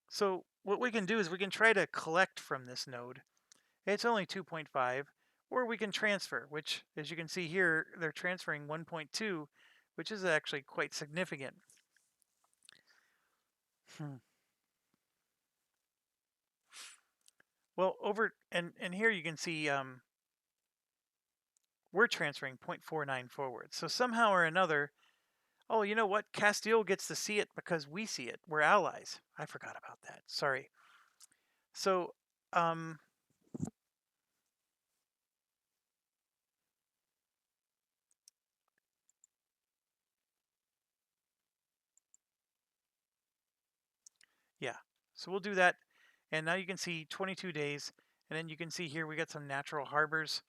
[SPEAKER 1] So what we can do is we can try to collect from this node. It's only 2.5, or we can transfer, which, as you can see here, they're transferring 1.2, which is actually quite significant. Well, over and here you can see we're transferring 0.49 forward. So somehow or another, oh, you know what? Castile gets to see it because we see it. We're allies. I forgot about that. Sorry. So Yeah, so we'll do that. And now you can see 22 days. And then you can see here we got some natural harbors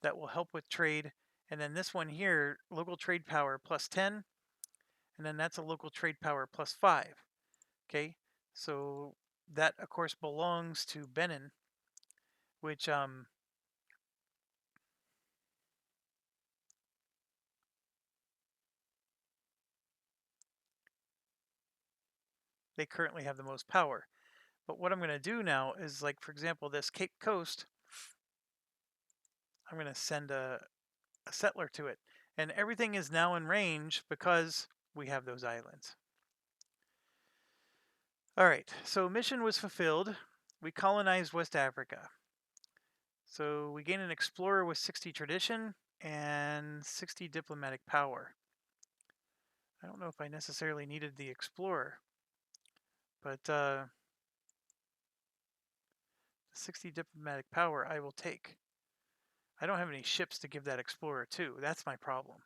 [SPEAKER 1] that will help with trade. And then this one here, local trade power plus 10. And then that's a local trade power plus 5. Okay, so that of course belongs to Benin, which they currently have the most power. But what I'm going to do now is, like, for example, this Cape Coast, I'm going to send a settler to it. And everything is now in range because we have those islands. All right, so mission was fulfilled. We colonized West Africa. So we gain an explorer with 60 tradition and 60 diplomatic power. I don't know if I necessarily needed the explorer, but 60 diplomatic power I will take. I don't have any ships to give that explorer to. That's my problem.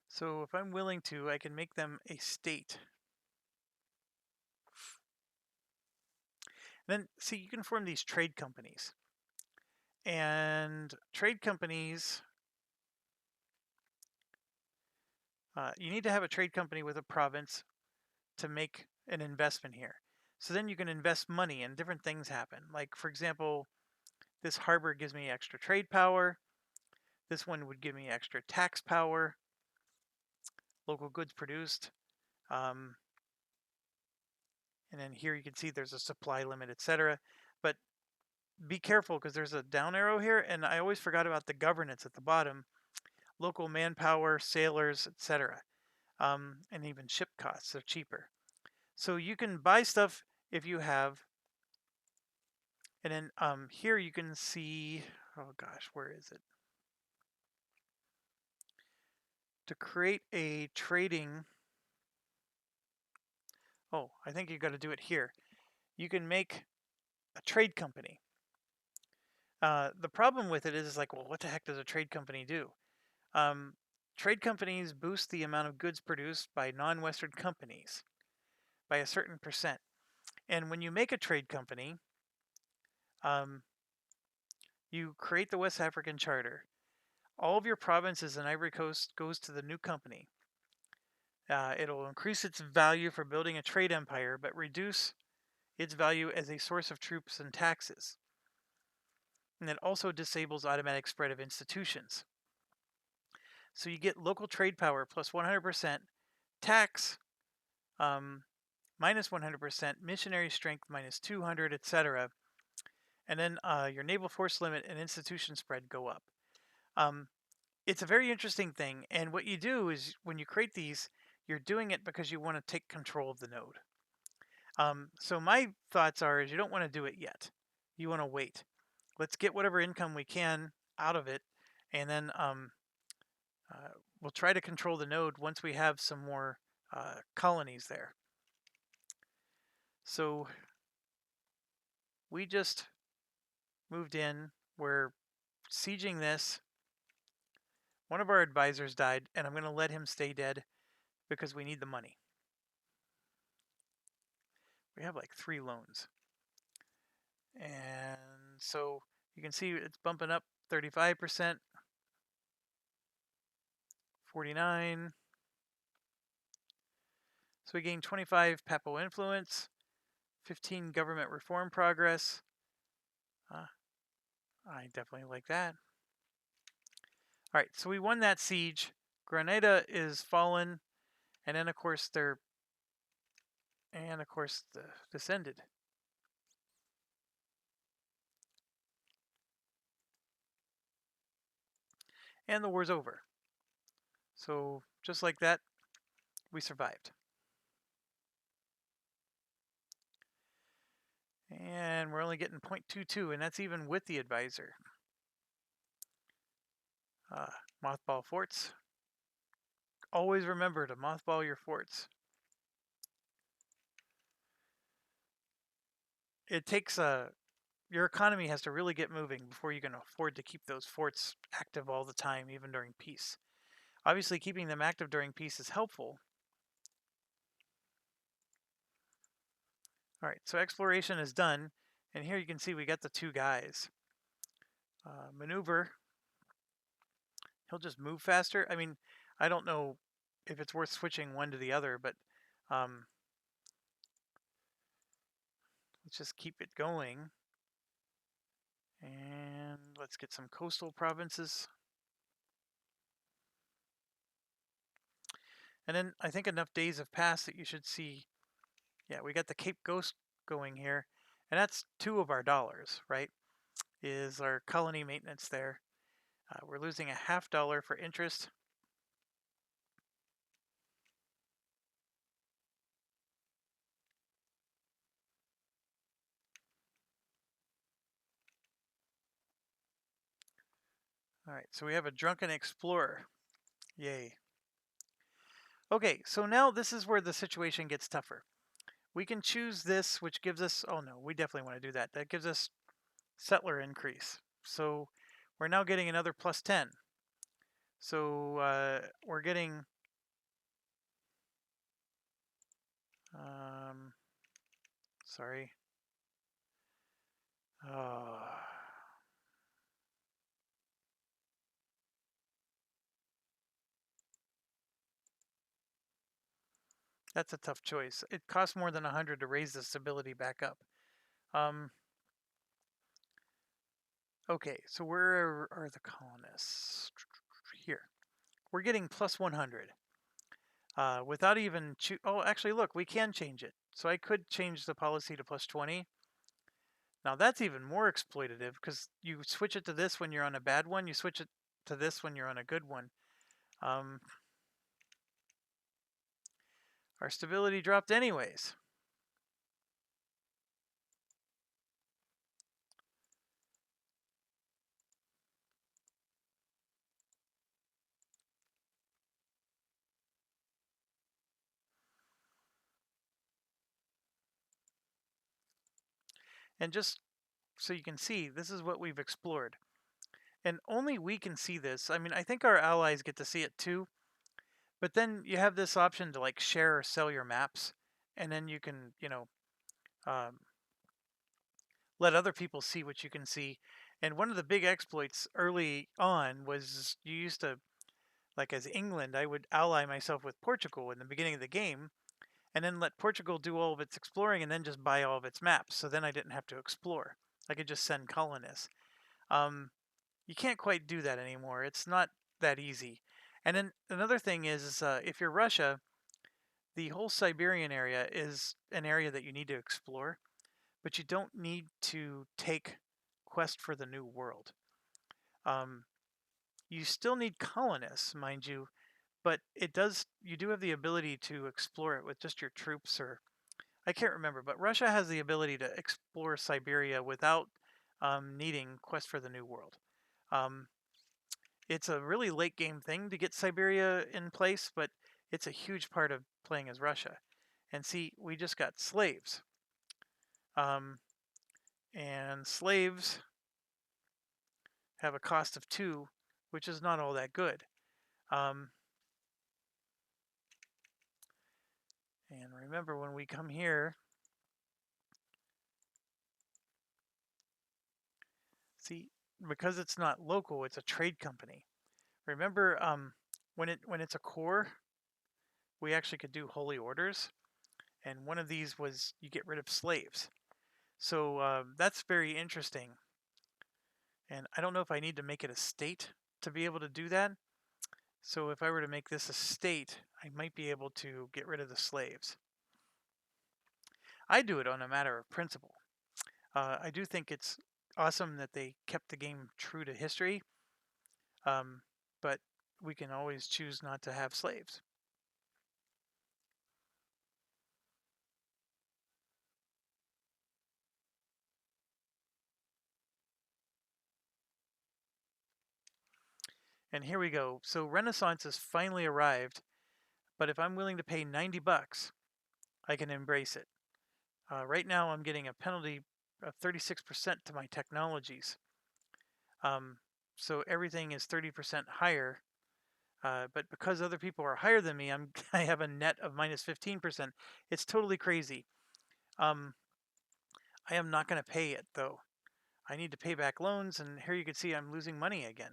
[SPEAKER 1] So if I'm willing to, I can make them a state. Then, see, you can form these trade companies. And trade companies, you need to have a trade company with a province to make an investment here. So then you can invest money and different things happen. Like, for example, this harbor gives me extra trade power. This one would give me extra tax power. Local goods produced. And then here you can see there's a supply limit, etc. But be careful because there's a down arrow here, and I always forgot about the governance at the bottom. Local manpower, sailors, etc. And even ship costs are cheaper. So you can buy stuff if you have, and then here you can see, oh gosh, where is it? To create a trading, oh, I think you got to do it here. You can make a trade company. The problem with it is like, well, what the heck does a trade company do? Trade companies boost the amount of goods produced by non-Western companies by a certain percent. And when you make a trade company, you create the West African Charter. All of your provinces in Ivory Coast goes to the new company. It'll increase its value for building a trade empire, but reduce its value as a source of troops and taxes. And it also disables automatic spread of institutions. So you get local trade power plus 100%, tax minus 100%, missionary strength minus 200, etc. And then your naval force limit and institution spread go up. It's a very interesting thing. And what you do is when you create these, you're doing it because you want to take control of the node. So my thoughts are is you don't want to do it yet. You want to wait. Let's get whatever income we can out of it. And then we'll try to control the node once we have some more colonies there. So we just moved in. We're sieging this. One of our advisors died, and I'm going to let him stay dead because we need the money. We have like 3 loans. And so you can see it's bumping up 35%, 49. So we gain 25 Papal influence, 15 government reform progress. I definitely like that. All right, so we won that siege. Grenada is fallen, and then of course the descended. And the war's over. So just like that, we survived. And we're only getting 0.22, and that's even with the advisor. Mothball forts. Always remember to mothball your forts. It takes your economy has to really get moving before you can afford to keep those forts active all the time, even during peace. Obviously, keeping them active during peace is helpful. All right, so exploration is done, and here you can see we got the two guys. Maneuver, he'll just move faster. I mean, I don't know if it's worth switching one to the other, but let's just keep it going. And let's get some coastal provinces. And then I think enough days have passed that you should see, yeah, we got the Cape Ghost going here. And that's $2 of our dollars, right? Is our colony maintenance there. We're losing a $0.50 for interest. All right, so we have a drunken explorer. Yay. Okay, so now this is where the situation gets tougher. We can choose this, which gives us, oh no, we definitely want to do that. That gives us settler increase. So we're now getting another plus 10. So we're getting, sorry. Oh. That's a tough choice. It costs more than 100 to raise the stability back up. Okay, so where are the colonists? Here. We're getting plus 100. Without even oh, actually, look, we can change it. So I could change the policy to plus 20. Now that's even more exploitative because you switch it to this when you're on a bad one. You switch it to this when you're on a good one. Our stability dropped anyways. And just so you can see, this is what we've explored. And only we can see this. I mean, I think our allies get to see it too. But then you have this option to like share or sell your maps. And then you can, let other people see what you can see. And one of the big exploits early on was you used to, like as England, I would ally myself with Portugal in the beginning of the game and then let Portugal do all of its exploring and then just buy all of its maps. So then I didn't have to explore. I could just send colonists. You can't quite do that anymore. It's not that easy. And then another thing is if you're Russia, the whole Siberian area is an area that you need to explore, but you don't need to take Quest for the New World. You still need colonists, mind you, but you do have the ability to explore it with just your troops, or I can't remember, but Russia has the ability to explore Siberia without needing Quest for the New World. It's a really late game thing to get Siberia in place, but it's a huge part of playing as Russia. And see, we just got slaves. And slaves have a cost of 2, which is not all that good. And remember, when we come here, see, because it's not local, it's a trade company. Remember, when it's a core, we actually could do holy orders, and one of these was you get rid of slaves. So that's very interesting. And I don't know if I need to make it a state to be able to do that. So if I were to make this a state, I might be able to get rid of the slaves. I do it on a matter of principle. I do think it's awesome that they kept the game true to history, but we can always choose not to have slaves. And here we go. So Renaissance has finally arrived, but if I'm willing to pay 90 bucks, I can embrace it. Right now I'm getting a penalty of 36% to my technologies. So everything is 30% higher. But because other people are higher than me, I have a net of minus 15%. It's totally crazy. I am not going to pay it though. I need to pay back loans, and here you can see I'm losing money again.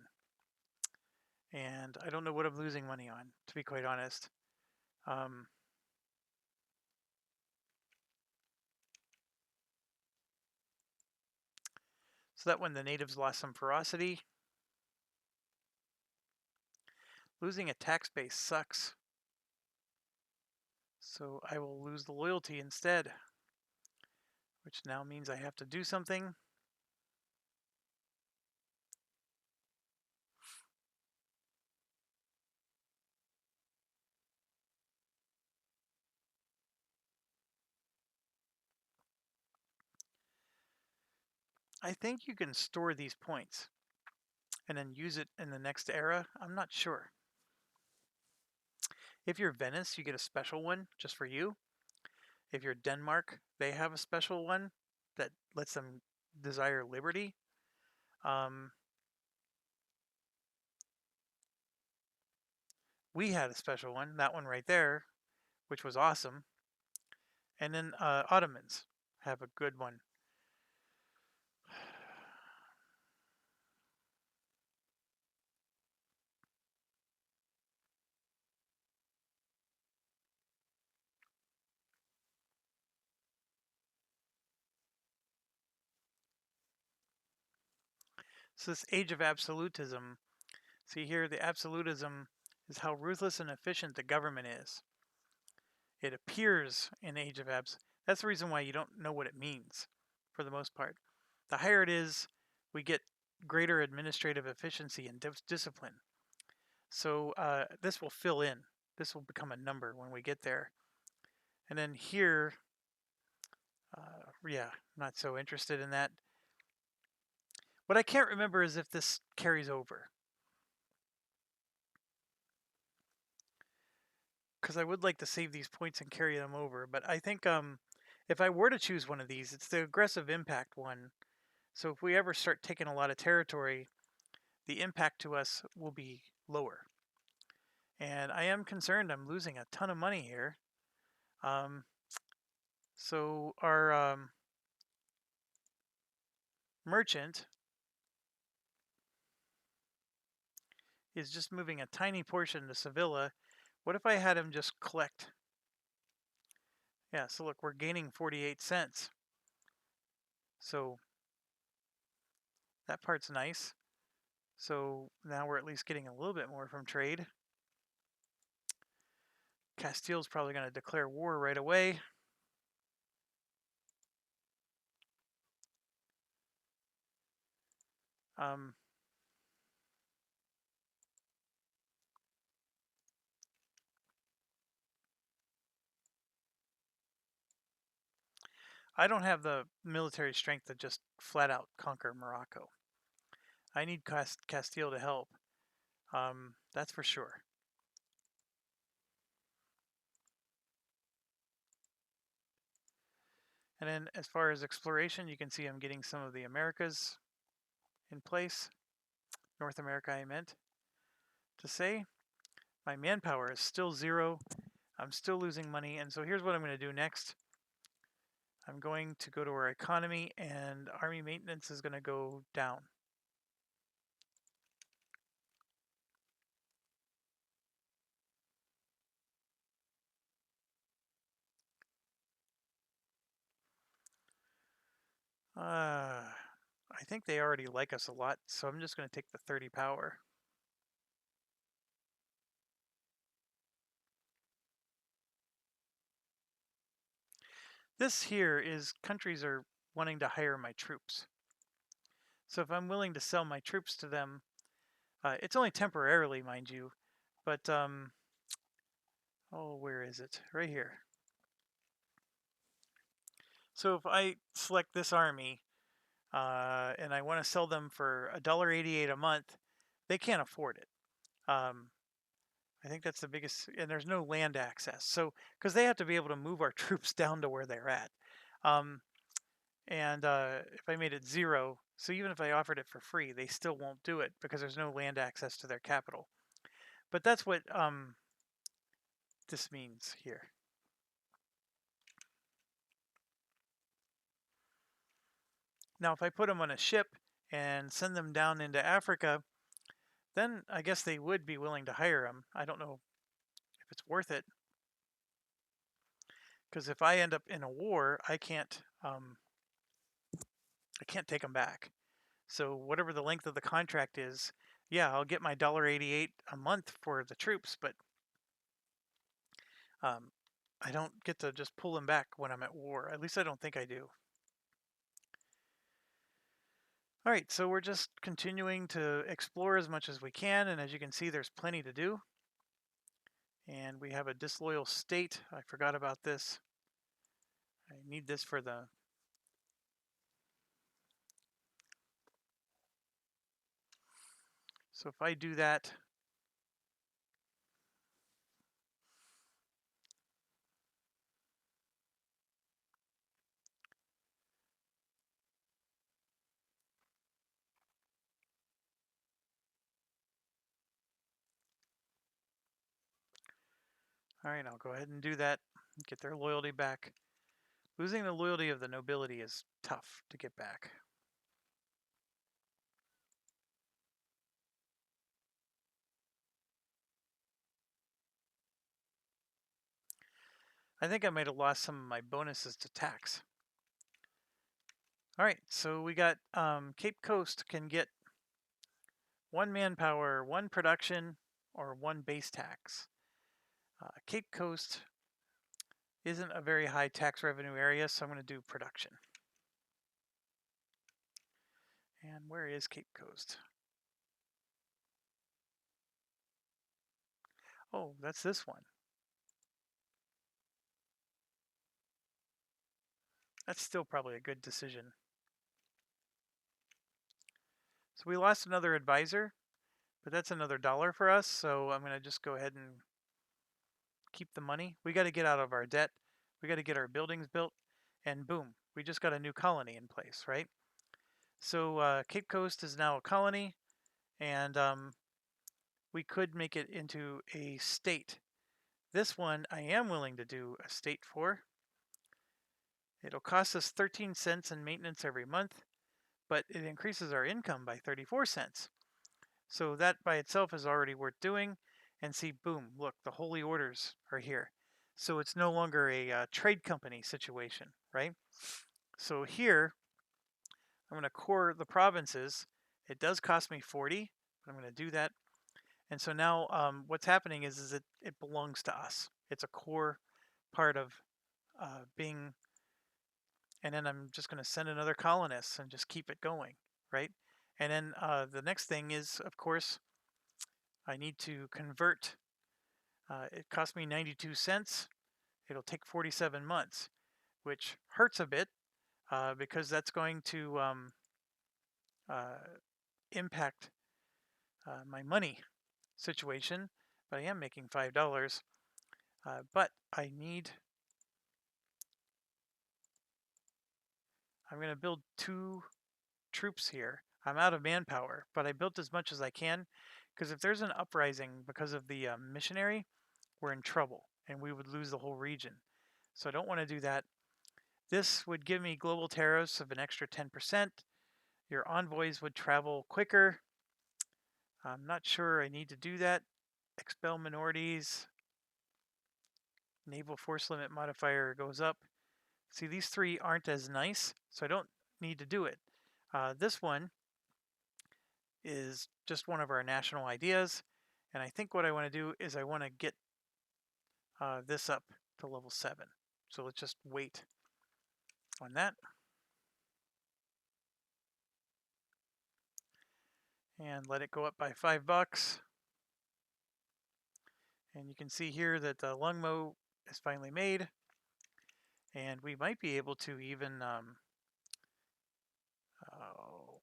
[SPEAKER 1] And I don't know what I'm losing money on, to be quite honest. So that when the natives lost some ferocity, losing a tax base sucks. So I will lose the loyalty instead, which now means I have to do something. I think you can store these points and then use it in the next era. I'm not sure. If you're Venice, you get a special one just for you. If you're Denmark, they have a special one that lets them desire liberty. We had a special one, that one right there, which was awesome. And then Ottomans have a good one. So this age of absolutism, see here, the absolutism is how ruthless and efficient the government is. It appears in age of abs. That's the reason why you don't know what it means, for the most part. The higher it is, we get greater administrative efficiency and discipline. So this will fill in. This will become a number when we get there. And then here, yeah, not so interested in that. What I can't remember is if this carries over. Because I would like to save these points and carry them over. But I think if I were to choose one of these, it's the aggressive impact one. So if we ever start taking a lot of territory, the impact to us will be lower. And I am concerned I'm losing a ton of money here. So our merchant is just moving a tiny portion to Sevilla. What if I had him just collect? Yeah, so look, we're gaining 48 cents. So that part's nice. So now we're at least getting a little bit more from trade. Castile's probably going to declare war right away. I don't have the military strength to just flat out conquer Morocco. I need Castile to help. That's for sure. And then as far as exploration, you can see I'm getting some of the Americas in place. North America, I meant to say. My manpower is still 0. I'm still losing money. And so here's what I'm going to do next. I'm going to go to our economy, and army maintenance is going to go down. I think they already like us a lot, so I'm just going to take the 30 power. This here is countries are wanting to hire my troops. So if I'm willing to sell my troops to them, it's only temporarily, mind you, but oh, where is it? Right here. So if I select this army and I want to sell them for $1.88 a month, they can't afford it. I think that's the biggest, and there's no land access. So because they have to be able to move our troops down to where they're at. And if I made it 0, so even if I offered it for free, they still won't do it because there's no land access to their capital. But that's what this means here. Now, if I put them on a ship and send them down into Africa, then I guess they would be willing to hire them. I don't know if it's worth it, because if I end up in a war, I can't take them back. So whatever the length of the contract is, yeah, I'll get my $1.88 a month for the troops, but I don't get to just pull them back when I'm at war. At least I don't think I do. All right, so we're just continuing to explore as much as we can, and as you can see, there's plenty to do. And we have a disloyal state. I forgot about this. I need this for the... So if I do that, all right, I'll go ahead and do that, get their loyalty back. Losing the loyalty of the nobility is tough to get back. I think I might have lost some of my bonuses to tax. All right, so we got Cape Coast can get 1 manpower, 1 production, or 1 base tax. Cape Coast isn't a very high tax revenue area, so I'm going to do production. And where is Cape Coast? Oh, that's this one. That's still probably a good decision. So we lost another advisor, but that's another $1 for us, so I'm going to just go ahead and keep the money. We got to get out of our debt. We got to get our buildings built, and boom, we just got a new colony in place, right? So Cape Coast is now a colony, and we could make it into a state. This one I am willing to do a state for. It'll cost us 13 cents in maintenance every month, but it increases our income by 34 cents. So that by itself is already worth doing. And see, boom, look, the holy orders are here. So it's no longer a trade company situation, right? So here, I'm going to core the provinces. It does cost me 40, but I'm going to do that. And so now what's happening is it belongs to us. It's a core part of being, and then I'm just going to send another colonist and just keep it going, right? And then the next thing is, of course, I need to convert. It cost me 92 cents. It'll take 47 months, which hurts a bit because that's going to impact my money situation. But I am making $5. But I'm going to build 2 troops here. I'm out of manpower, but I built as much as I can because if there's an uprising because of the missionary, we're in trouble and we would lose the whole region. So I don't want to do that. This would give me global tariffs of an extra 10%. Your envoys would travel quicker. I'm not sure I need to do that. Expel minorities. Naval force limit modifier goes up. See, these 3 aren't as nice, so I don't need to do it. This one is just one of our national ideas, and I think what I want to do is I want to get this up to level 7. So let's just wait on that. And let it go up by $5. And you can see here that the Lungmo is finally made. And we might be able to even, oh,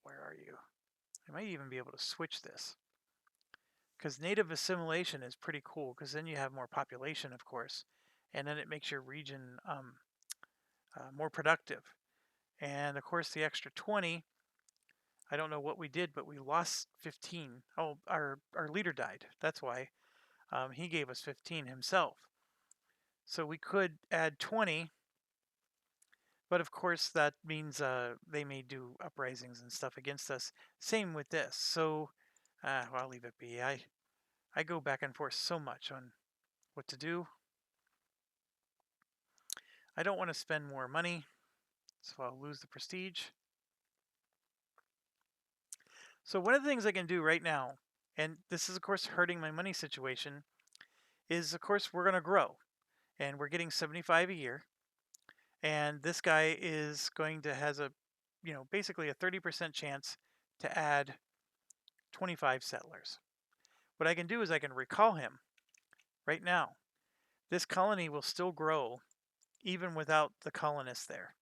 [SPEAKER 1] where are you? I might even be able to switch this. Because native assimilation is pretty cool, because then you have more population, of course. And then it makes your region more productive. And of course, the extra 20, I don't know what we did, but we lost 15. Oh, our leader died. That's why. He gave us 15 himself. So we could add 20, but of course that means they may do uprisings and stuff against us. Same with this. So well, I'll leave it be. I go back and forth so much on what to do. I don't want to spend more money, so I'll lose the prestige. So one of the things I can do right now, and this is of course hurting my money situation, is of course we're going to grow, and we're getting 75 a year, and this guy is going to has a, basically a 30% chance to add 25 settlers. What I can do is I can recall him right now. This colony will still grow even without the colonists there.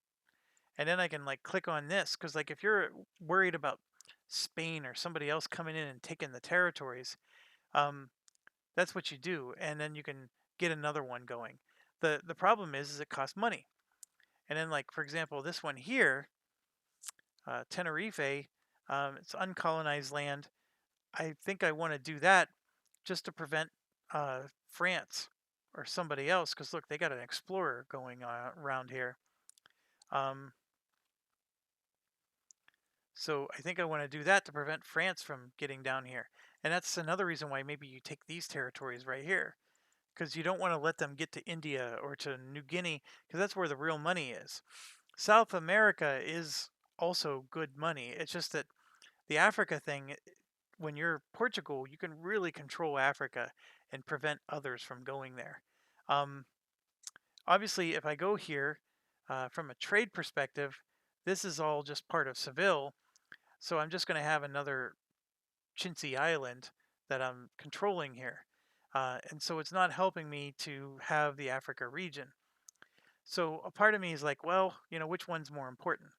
[SPEAKER 1] And then I can like click on this, because like if you're worried about Spain or somebody else coming in and taking the territories, that's what you do, and then you can get another one going. The problem is it costs money. And then like for example this one here, Tenerife, it's uncolonized land. I think I want to do that just to prevent France or somebody else, because look, they got an explorer going around here. So I think I want to do that to prevent France from getting down here. And that's another reason why maybe you take these territories right here, because you don't want to let them get to India or to New Guinea, because that's where the real money is. South America is also good money. It's just that the Africa thing, when you're Portugal, you can really control Africa and prevent others from going there. Obviously, if I go here from a trade perspective, this is all just part of Seville. So I'm just going to have another chintzy island that I'm controlling here. And so it's not helping me to have the Africa region. So a part of me is like, well, which one's more important?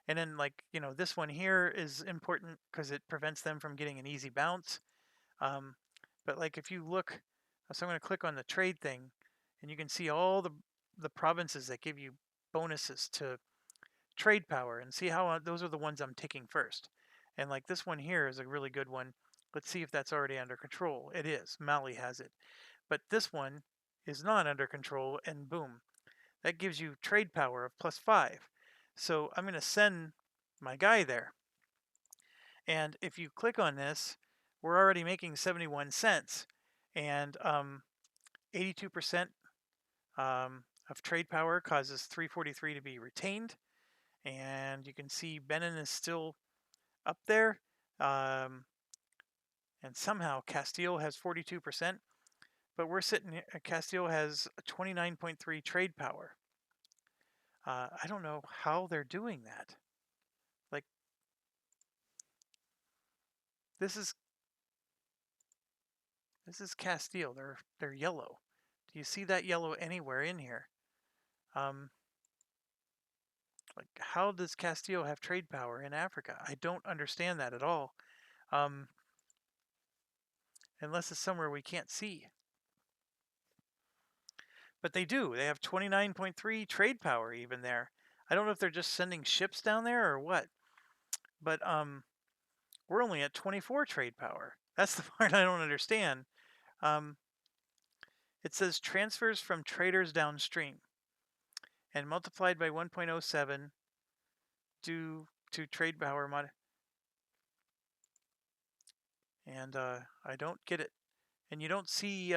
[SPEAKER 1] And then like, this one here is important because it prevents them from getting an easy bounce. But like if you look, so I'm going to click on the trade thing, and you can see all the provinces that give you bonuses to trade power, and see how those are the ones I'm taking first. And like this one here is a really good one. Let's see if that's already under control. It is. Mali has it. But this one is not under control, and boom. That gives you trade power of +5. So I'm going to send my guy there. And if you click on this, we're already making 71 cents. And 82% of trade power causes 343 to be retained. And you can see Benin is still up there. And somehow Castile has 42%. But we're sitting, Castile has 29.3 trade power. I don't know how they're doing that. Like, this is Castile. They're yellow. Do you see that yellow anywhere in here? Like, how does Castile have trade power in Africa? I don't understand that at all. Unless it's somewhere we can't see. But they do. They have 29.3 trade power even there. I don't know if they're just sending ships down there or what. But we're only at 24 trade power. That's the part I don't understand. It says transfers from traders downstream and multiplied by 1.07 due to trade power mod. And I don't get it. And you don't see,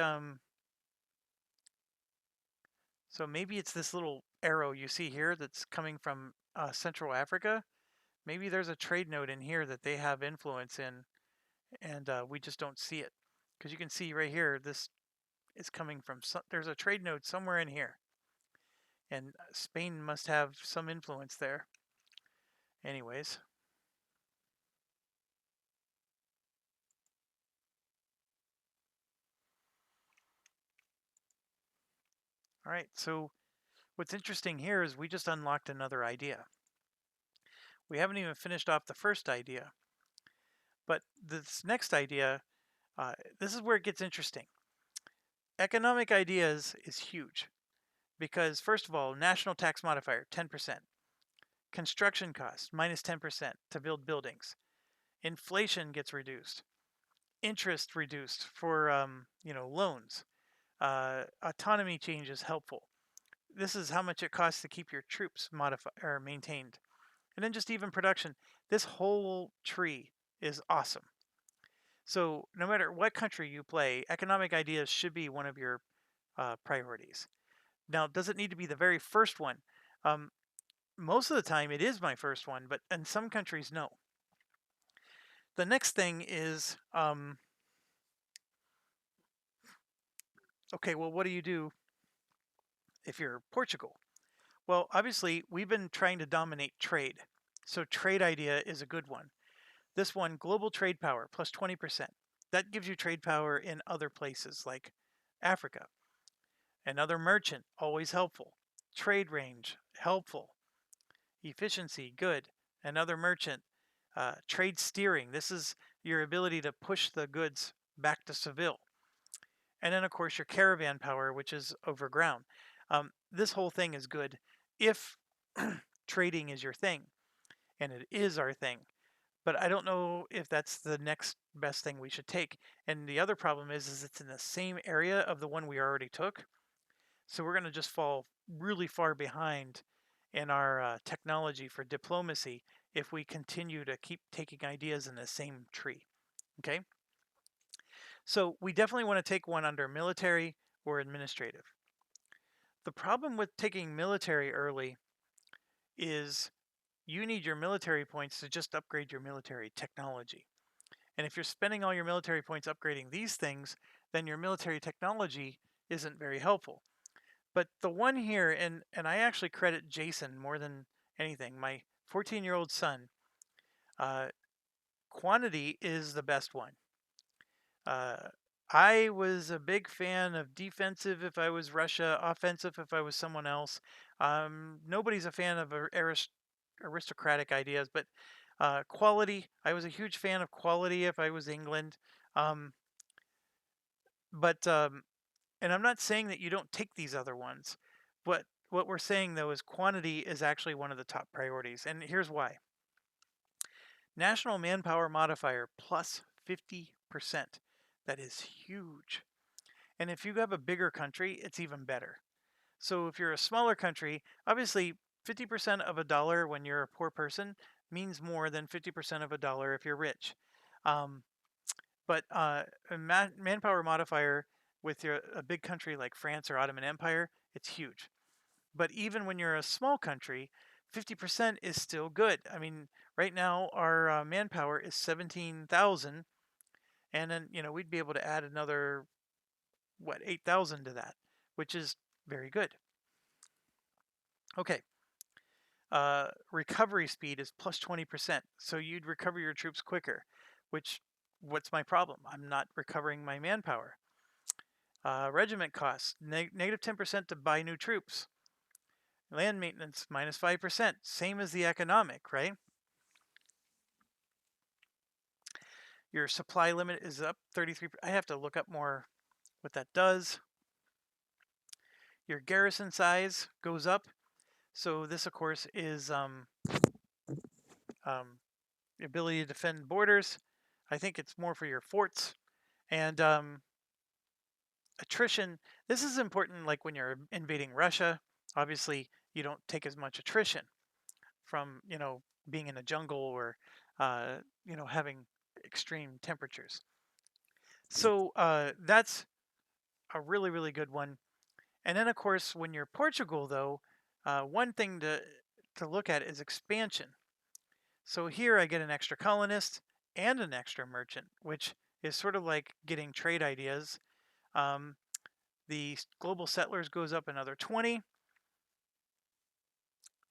[SPEAKER 1] so maybe it's this little arrow you see here that's coming from Central Africa. Maybe there's a trade node in here that they have influence in, and we just don't see it. Because you can see right here, this is coming from, there's a trade node somewhere in here. And Spain must have some influence there. Anyways. All right, so what's interesting here is we just unlocked another idea. We haven't even finished off the first idea. But this next idea, this is where it gets interesting. Economic ideas is huge. Because first of all, national tax modifier, 10%. Construction costs, -10% to build buildings. Inflation gets reduced. interest reduced for loans. Autonomy change is helpful. This is how much it costs to keep your troops modified or maintained. And then just even production. This whole tree is awesome. So no matter what country you play, economic ideas should be one of your priorities. Now, does it need to be the very first one? Um, most of the time, it is my first one, but in some countries, no. The next thing is, okay, well, what do you do if you're Portugal? Well, obviously, we've been trying to dominate trade. So trade idea is a good one. This one, global trade power, plus 20%. That gives you trade power in other places like Africa. Another merchant, always helpful. Trade range, helpful. Efficiency, good. Another merchant, trade steering. This is your ability to push the goods back to Seville. And then, of course, your caravan power, which is over ground. This whole thing is good if trading is your thing, and it is our thing. But I don't know if that's the next best thing we should take. And the other problem is it's in the same area of the one we already took. So we're going to just fall really far behind in our technology for diplomacy if we continue to keep taking ideas in the same tree. Okay? So we definitely want to take one under military or administrative. The problem with taking military early is you need your military points to just upgrade your military technology. And if you're spending all your military points upgrading these things, then your military technology isn't very helpful. But the one here, and I actually credit Jason more than anything, my 14-year-old son, uh, quantity is the best one. I was a big fan of defensive if I was Russia, offensive if I was someone else. Nobody's a fan of aristocratic ideas, but quality, I was a huge fan of quality if I was England. Um, but and I'm not saying that you don't take these other ones, but what we're saying though is quantity is actually one of the top priorities, and here's why. National manpower modifier plus 50%. That is huge. And if you have a bigger country, it's even better. So if you're a smaller country, obviously 50% of a dollar when you're a poor person means more than 50% of a dollar if you're rich. Um, but a manpower modifier with a big country like France or Ottoman Empire, it's huge. But even when you're a small country, 50% is still good. I mean, right now our manpower is 17,000, and then we'd be able to add another 8,000 to that, which is very good. Okay. Recovery speed is plus 20%, so you'd recover your troops quicker. What's my problem? I'm not recovering my manpower. Regiment costs negative 10% to buy new troops. Land maintenance minus 5%, same as the economic, right? Your supply limit is up 33%. I have to look up more what that does. Your garrison size goes up. So this, of course, is the ability to defend borders. I think it's more for your forts. And attrition, this is important like when you're invading Russia. Obviously, you don't take as much attrition from, being in a jungle or, having extreme temperatures. So that's a really, really good one. And then, of course, when you're Portugal, though, one thing to look at is expansion. So here I get an extra colonist and an extra merchant, which is sort of like getting trade ideas. The global settlers goes up another 20.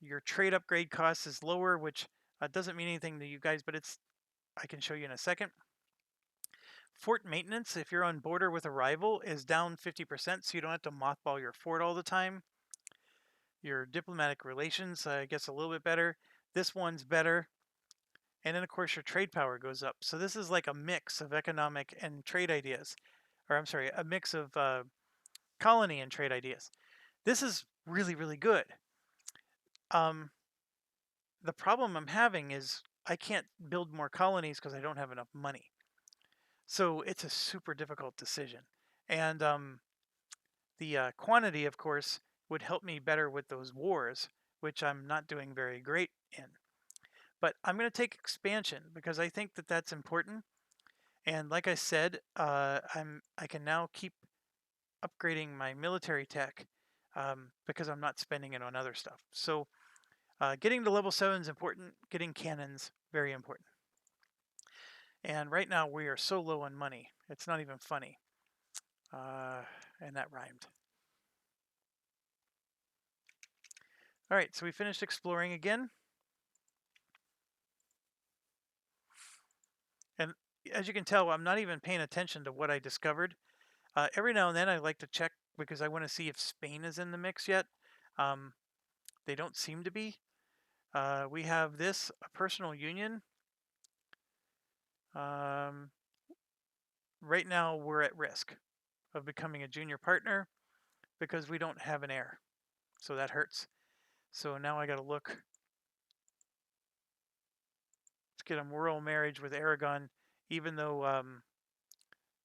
[SPEAKER 1] Your trade upgrade cost is lower, which doesn't mean anything to you guys, but I can show you in a second. Fort maintenance, if you're on border with a rival, is down 50%, so you don't have to mothball your fort all the time. Your diplomatic relations gets a little bit better. This one's better. And then, of course, your trade power goes up. So this is like a mix of economic and trade ideas. Or I'm sorry, a mix of colony and trade ideas. This is really, really good. The problem I'm having is I can't build more colonies because I don't have enough money. So it's a super difficult decision. And the quantity, of course, would help me better with those wars, which I'm not doing very great in. But I'm going to take expansion because I think that that's important. And like I said, I can now keep upgrading my military tech because I'm not spending it on other stuff. So getting to level 7 is important. Getting cannons, very important. And right now we are so low on money. It's not even funny. And that rhymed. All right, so we finished exploring again. And as you can tell, I'm not even paying attention to what I discovered. Every now and then I like to check because I want to see if Spain is in the mix yet. They don't seem to be. We have this, a personal union. Right now we're at risk of becoming a junior partner because we don't have an heir. So that hurts. So now I got to look. Let's get a royal marriage with Aragon, even though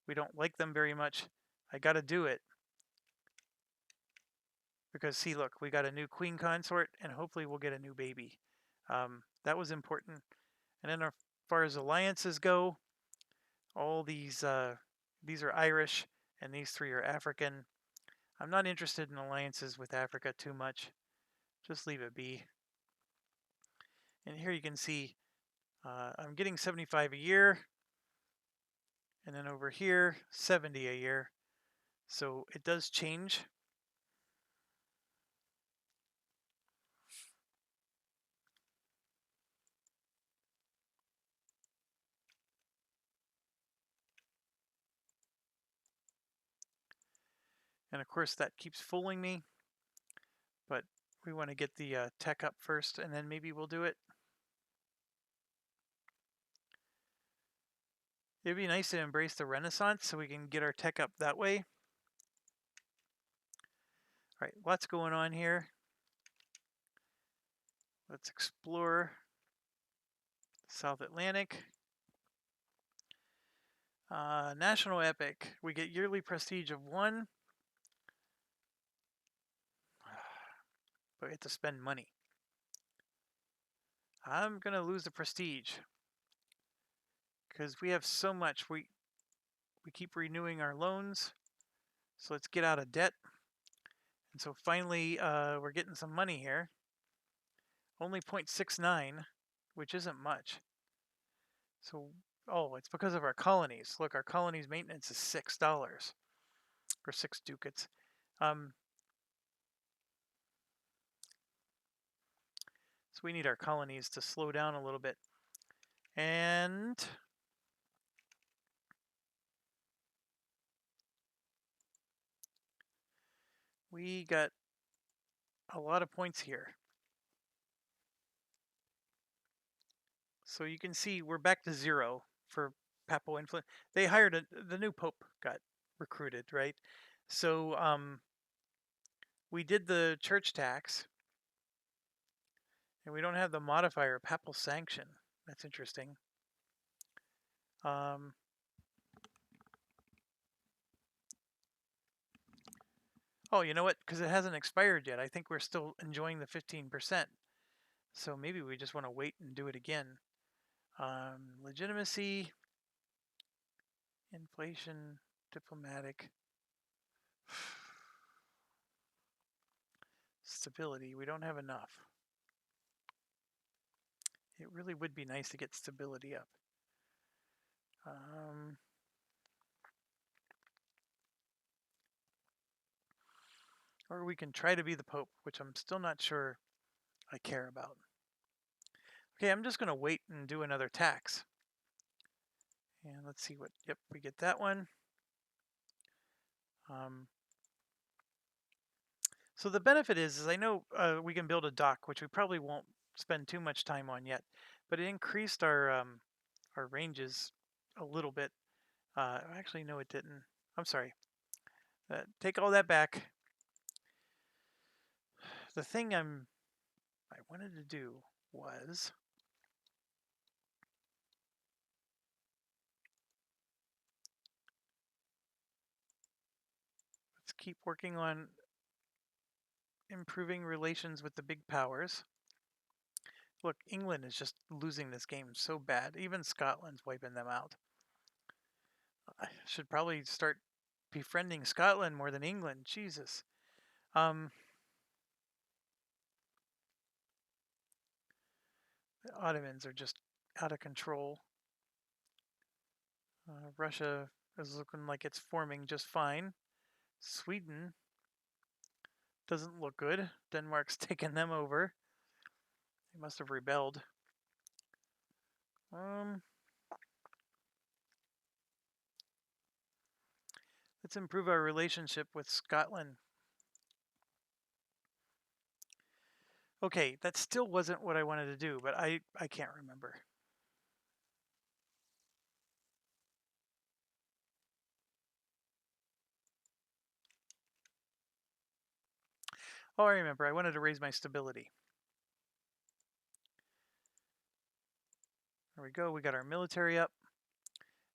[SPEAKER 1] we don't like them very much. I got to do it. Because see, look, we got a new queen consort, and hopefully we'll get a new baby. That was important. And then as far as alliances go, all these are Irish, and these 3 are African. I'm not interested in alliances with Africa too much. Just leave it be. And here you can see I'm getting 75 a year, and then over here 70 a year. So it does change. And of course that keeps fooling me, but we want to get the tech up first, and then maybe we'll do it. It'd be nice to embrace the Renaissance so we can get our tech up that way. All right, lots going on here. Let's explore South Atlantic. National Epic. We get yearly prestige of 1. But we have to spend money. I'm going to lose the prestige. Because we have so much. We keep renewing our loans. So let's get out of debt. And so finally, we're getting some money here. Only 0.69, which isn't much. So, oh, it's because of our colonies. Look, our colonies maintenance is $6 or 6 ducats. So we need our colonies to slow down a little bit. And we got a lot of points here. So you can see we're back to 0 for papal influence. They hired the new pope got recruited, right? So we did the church tax, and we don't have the modifier papal sanction. That's interesting. Oh, you know what? Because it hasn't expired yet. I think we're still enjoying the 15%. So maybe we just want to wait and do it again. Legitimacy, inflation, diplomatic, stability. We don't have enough. It really would be nice to get stability up. Or we can try to be the Pope, which I'm still not sure I care about. Okay, I'm just going to wait and do another tax. And let's see what, yep, we get that one. So the benefit is I know we can build a dock, which we probably won't spend too much time on yet, but it increased our ranges a little bit. Actually, no, it didn't. I'm sorry. Take all that back. The thing I wanted to do was keep working on improving relations with the big powers. Look, England is just losing this game so bad. Even Scotland's wiping them out. I should probably start befriending Scotland more than England. Jesus. The Ottomans are just out of control. Russia is looking like it's forming just fine. Sweden doesn't look good. Denmark's taken them over. They must have rebelled. Let's improve our relationship with Scotland. Okay, that still wasn't what I wanted to do, but I can't remember. Oh, I remember. I wanted to raise my stability. There we go. We got our military up.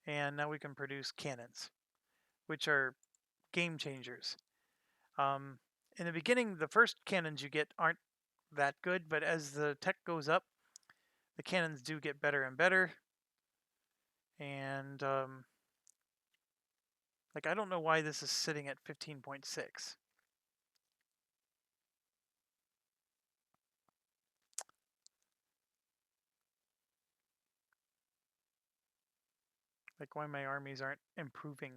[SPEAKER 1] And now we can produce cannons, which are game changers. In the beginning, the first cannons you get aren't that good, but as the tech goes up, the cannons do get better and better. And like, I don't know why this is sitting at 15.6. Like, why my armies aren't improving.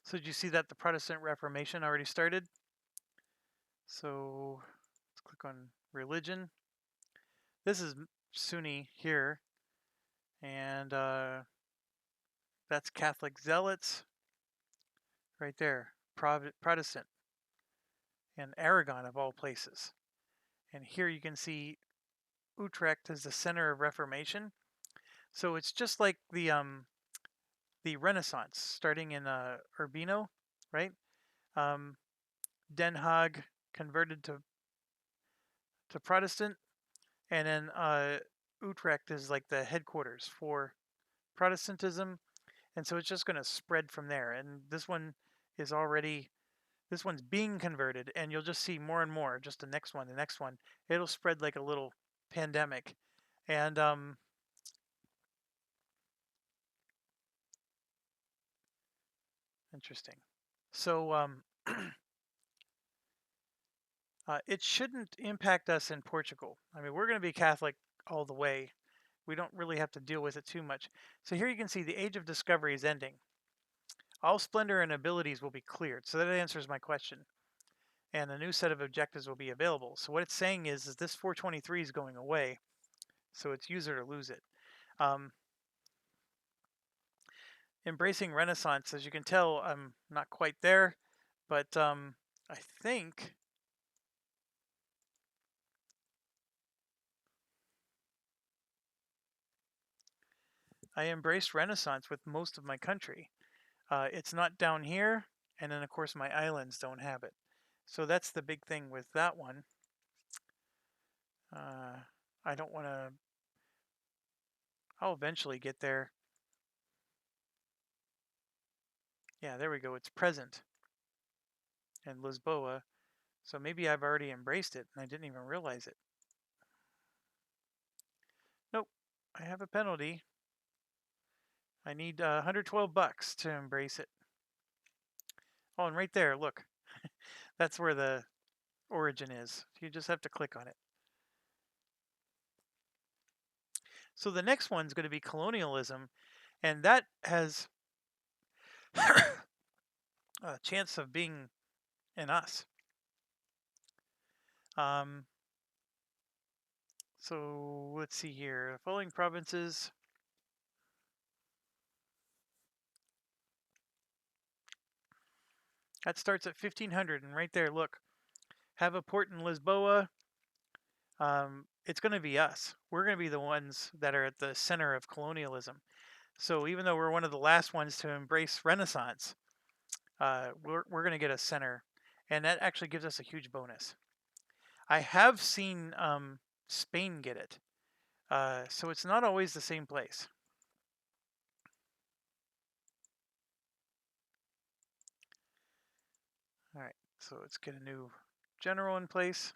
[SPEAKER 1] So did you see that the Protestant Reformation already started? So let's click on religion. This is Sunni here, and that's Catholic zealots right there, Protestant, and Aragon of all places. And here you can see Utrecht as the center of Reformation. So it's just like the Renaissance, starting in Urbino, right? Den Haag converted to Protestant, and then Utrecht is like the headquarters for Protestantism, and so it's just going to spread from there. And this one is already, this one's being converted, and you'll just see more and more. Just the next one, it'll spread like a little pandemic, and interesting. So it shouldn't impact us in Portugal. I mean, we're going to be Catholic all the way. We don't really have to deal with it too much. So here you can see the Age of Discovery is ending. All splendor and abilities will be cleared. So that answers my question. And a new set of objectives will be available. So what it's saying is this 423 is going away. So it's use it or lose it. Embracing Renaissance, as you can tell, I'm not quite there. But I think I embraced Renaissance with most of my country. It's not down here, and then of course my islands don't have it. So that's the big thing with that one. I don't want to. I'll eventually get there. Yeah, there we go. It's present in Lisboa. So maybe I've already embraced it and I didn't even realize it. Nope, I have a penalty. I need 112 bucks to embrace it. Oh, and right there, look. That's where the origin is. You just have to click on it. So the next one's going to be colonialism, and that has a chance of being in us. So let's see here. The following provinces. That starts at 1500, and right there, look, have a port in Lisboa. It's going to be us. We're going to be the ones that are at the center of colonialism. So even though we're one of the last ones to embrace Renaissance, we're going to get a center, and that actually gives us a huge bonus. I have seen Spain get it, so it's not always the same place. All right, so let's get a new general in place.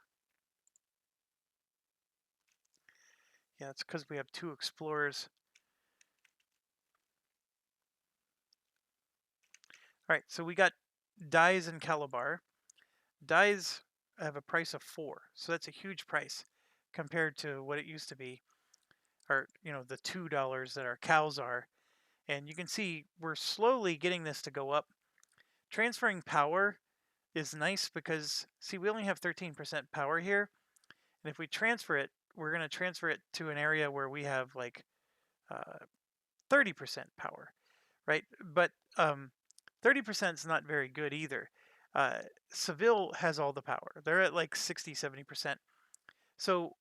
[SPEAKER 1] Yeah, it's because we have 2 explorers. All right, so we got dies in Calabar. Dies have a price of 4, so that's a huge price compared to what it used to be, or the $2 that our cows are. And you can see we're slowly getting this to go up. Transferring power is nice because, see, we only have 13% power here. And if we transfer it, we're going to transfer it to an area where we have like 30% power, right? But 30% is not very good either. Seville has all the power. They're at like 60, 70%. So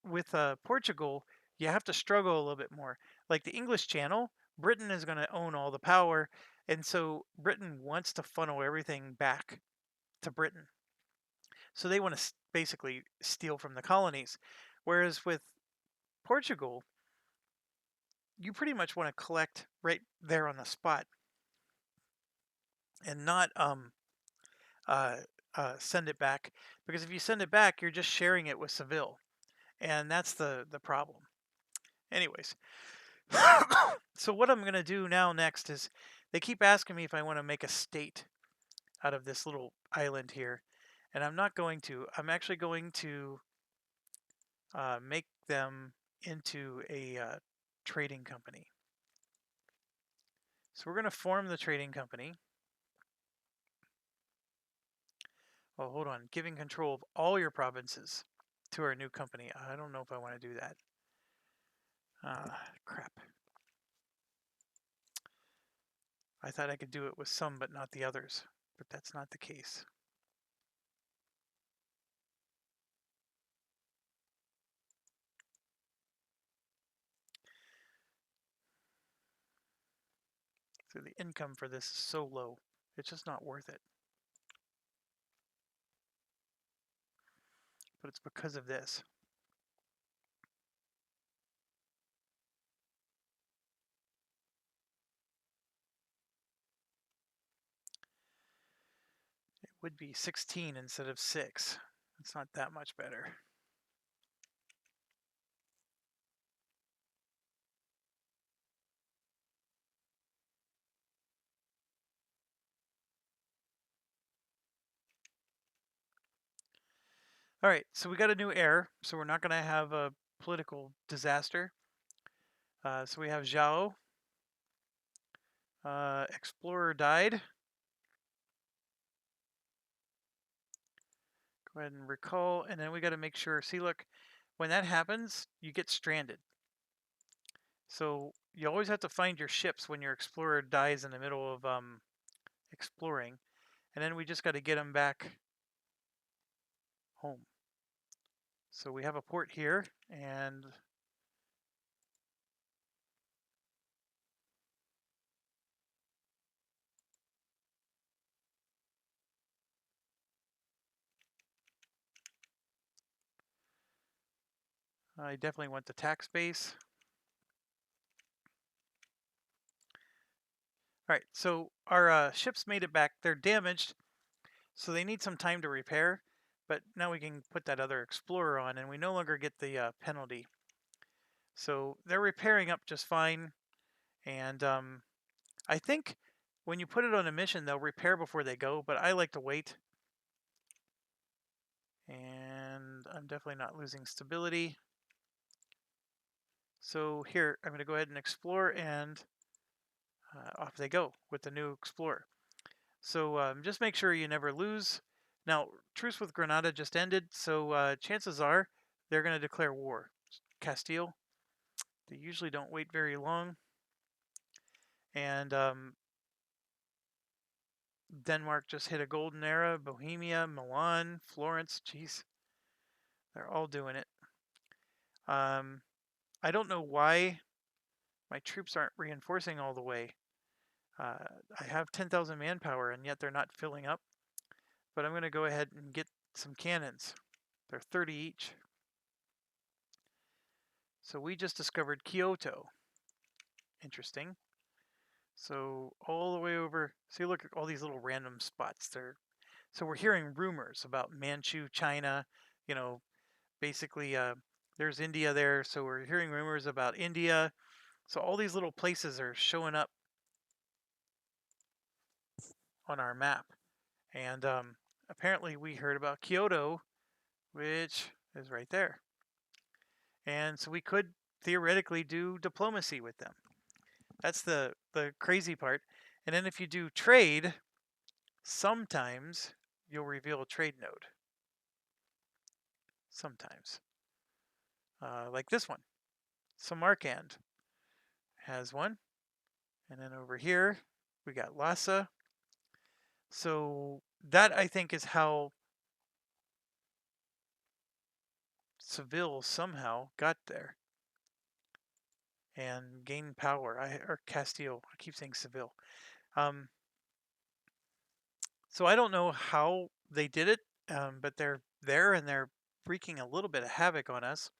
[SPEAKER 1] with Portugal, you have to struggle a little bit more. Like the English Channel, Britain is going to own all the power. And so Britain wants to funnel everything back to Britain. So they want to basically steal from the colonies. Whereas with Portugal, you pretty much want to collect right there on the spot and not send it back. Because if you send it back, you're just sharing it with Seville. And that's the problem. Anyways, so what I'm going to do now next is they keep asking me if I want to make a state out of this little island here. And I'm not going to. I'm actually going to make them into a trading company. So we're going to form the trading company. Oh, hold on. Giving control of all your provinces to our new company. I don't know if I want to do that. Crap. I thought I could do it with some, but not the others. But that's not the case. So the income for this is so low. It's just not worth it. But it's because of this. It would be 16 instead of 6. It's not that much better. All right, so we got a new heir, so we're not going to have a political disaster. So we have Zhao. Explorer died. Go ahead and recall, and then we got to make sure. See, look, when that happens, you get stranded. So you always have to find your ships when your explorer dies in the middle of exploring, and then we just got to get them back home. So we have a port here, and I definitely want the tax base. All right, so our ships made it back. They're damaged, so they need some time to repair. But now we can put that other explorer on, and we no longer get the penalty. So they're repairing up just fine. And I think when you put it on a mission, they'll repair before they go, but I like to wait. And I'm definitely not losing stability. So here, I'm going to go ahead and explore, and off they go with the new explorer. So just make sure you never lose. Now, truce with Granada just ended, so chances are they're going to declare war. Castile, they usually don't wait very long. And Denmark just hit a golden era. Bohemia, Milan, Florence, jeez, they're all doing it. I don't know why My troops aren't reinforcing all the way. I have 10,000 manpower, and yet they're not filling up. But I'm going to go ahead and get some cannons. They're 30 each. So we just discovered Kyoto. Interesting. So all the way over, see, look at all these little random spots there. So we're hearing rumors about Manchu, China, you know, basically there's India there. So we're hearing rumors about India. So all these little places are showing up on our map. And apparently we heard about Kyoto, which is right there. And so we could theoretically do diplomacy with them. That's the crazy part. And then if you do trade, sometimes you'll reveal a trade node. Sometimes. Like this one. Samarkand has one. And then over here, we got Lhasa. So that, I think, is how Seville somehow got there and gained power. Or Castile. I keep saying Seville. So I don't know how they did it, but they're there and they're wreaking a little bit of havoc on us.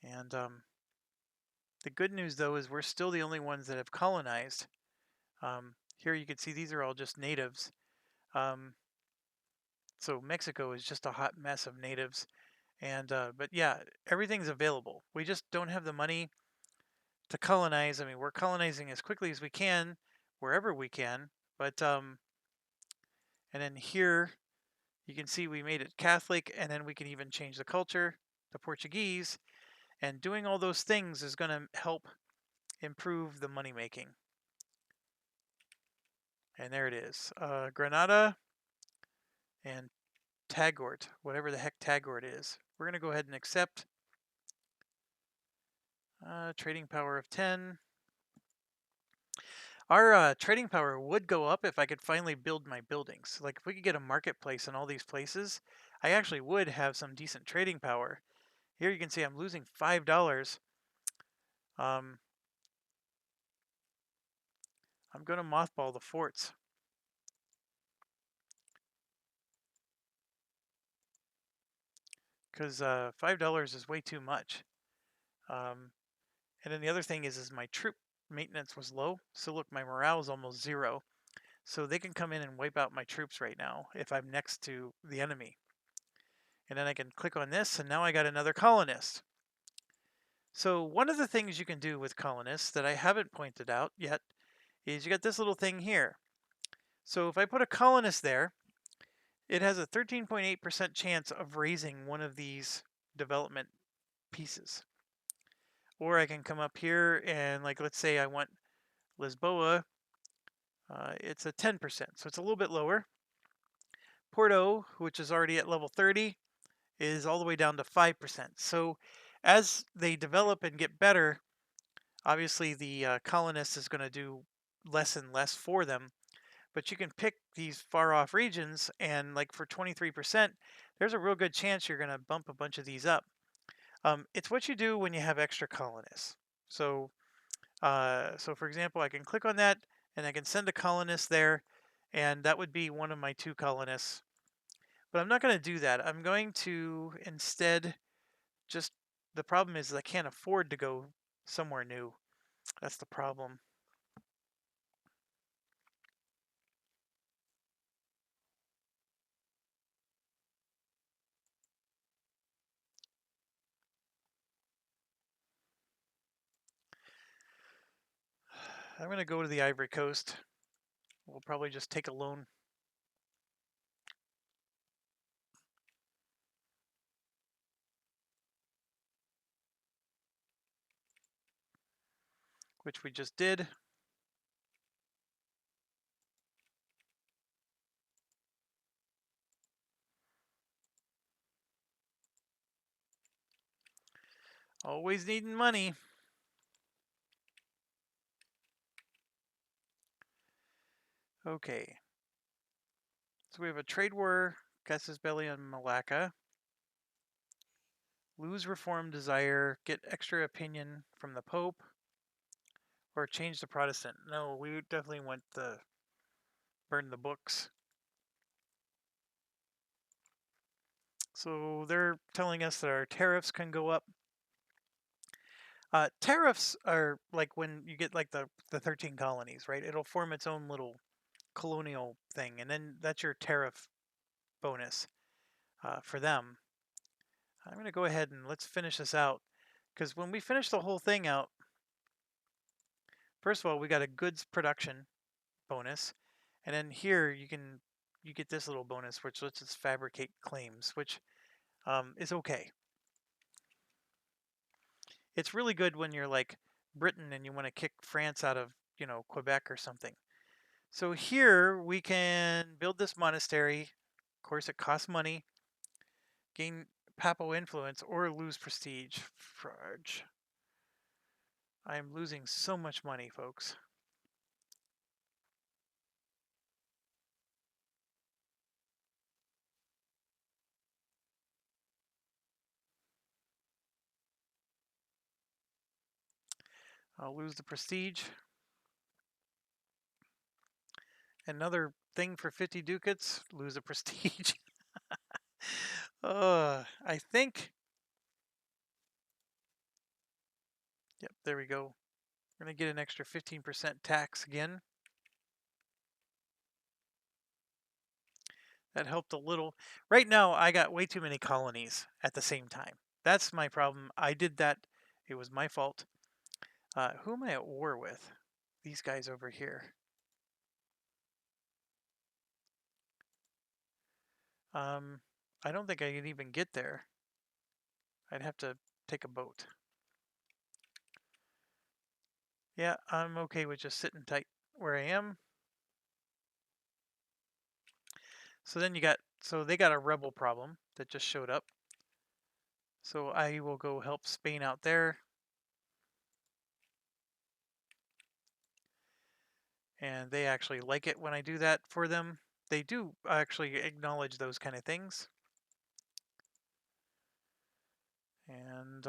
[SPEAKER 1] And the good news, though, is we're still the only ones that have colonized. Here you can see these are all just natives. So Mexico is just a hot mess of natives. And but yeah, everything's available. We just don't have the money to colonize. I mean, we're colonizing as quickly as we can, wherever we can. But and then here you can see we made it Catholic, and then we can even change the culture to Portuguese. And doing all those things is going to help improve the money making. And there it is. Granada and Tagort, whatever the heck Tagort is. We're going to go ahead and accept. Trading power of 10. Our trading power would go up if I could finally build my buildings. Like if we could get a marketplace in all these places, I actually would have some decent trading power. Here you can see I'm losing $5. I'm going to mothball the forts. Because $5 is way too much. And then the other thing is my troop maintenance was low. So look, my morale is almost 0. So they can come in and wipe out my troops right now if I'm next to the enemy. And then I can click on this, and now I got another colonist. So one of the things you can do with colonists that I haven't pointed out yet is you got this little thing here. So if I put a colonist there, it has a 13.8% chance of raising one of these development pieces. Or I can come up here and, like, let's say I want Lisboa. It's a 10%, so it's a little bit lower. Porto, which is already at level 30, is all the way down to 5%. So as they develop and get better, obviously the colonist is going to do less and less for them. But you can pick these far off regions, and like for 23%, there's a real good chance you're going to bump a bunch of these up. It's what you do when you have extra colonists. So for example, I can click on that and I can send a colonist there, and that would be one of my 2 colonists. But I'm not going to do that. I'm going to instead just, the problem is I can't afford to go somewhere new. That's the problem. I'm going to go to the Ivory Coast. We'll probably just take a loan. Which we just did. Always needing money. Okay. So we have a trade war, Casus Belli on Malacca. Lose reform desire, get extra opinion from the Pope. or change the Protestant. No, we definitely want the burn the books. So they're telling us that our tariffs can go up. Tariffs are like when you get like the 13 colonies, right? It'll form its own little colonial thing, and then that's your tariff bonus for them. I'm going to go ahead and let's finish this out, because when we finish the whole thing out, first of all, we got a goods production bonus, and then here you get this little bonus, which lets us fabricate claims, which is okay. It's really good when you're like Britain and you want to kick France out of, Quebec or something. So here we can build this monastery. Of course, it costs money. Gain papal influence or lose prestige. Frudge. I am losing so much money, folks. I'll lose the prestige. Another thing for 50 ducats, lose a prestige. I think. Yep, there we go. We're going to get an extra 15% tax again. That helped a little. Right now, I got way too many colonies at the same time. That's my problem. I did that. It was my fault. Who am I at war with? These guys over here. I don't think I can even get there. I'd have to take a boat. Yeah, I'm okay with just sitting tight where I am. So then they got a rebel problem that just showed up. So I will go help Spain out there. And they actually like it when I do that for them. They do actually acknowledge those kind of things. And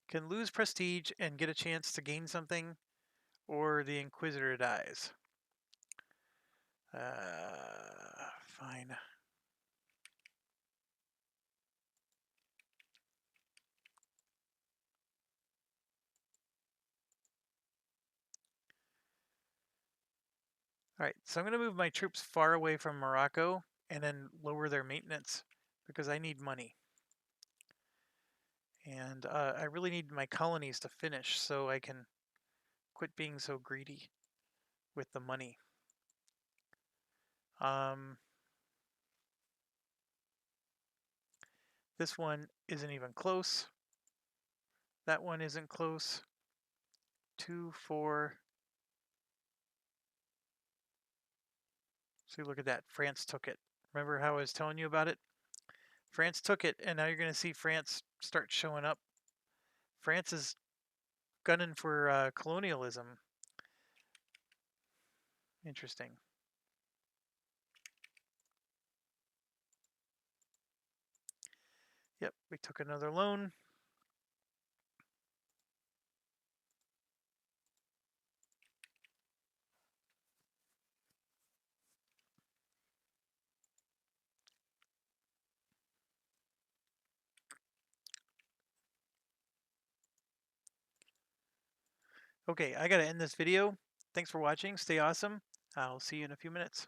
[SPEAKER 1] can lose prestige and get a chance to gain something, or the Inquisitor dies. Fine. All right, so I'm going to move my troops far away from Morocco and then lower their maintenance because I need money. And I really need my colonies to finish so I can quit being so greedy with the money. This one isn't even close. That one isn't close. 2, 4. See, look at that. France took it. Remember how I was telling you about it? France took it, and now you're going to see France start showing up. France is gunning for colonialism. Interesting. Yep, we took another loan. Okay, I got to end this video. Thanks for watching. Stay awesome. I'll see you in a few minutes.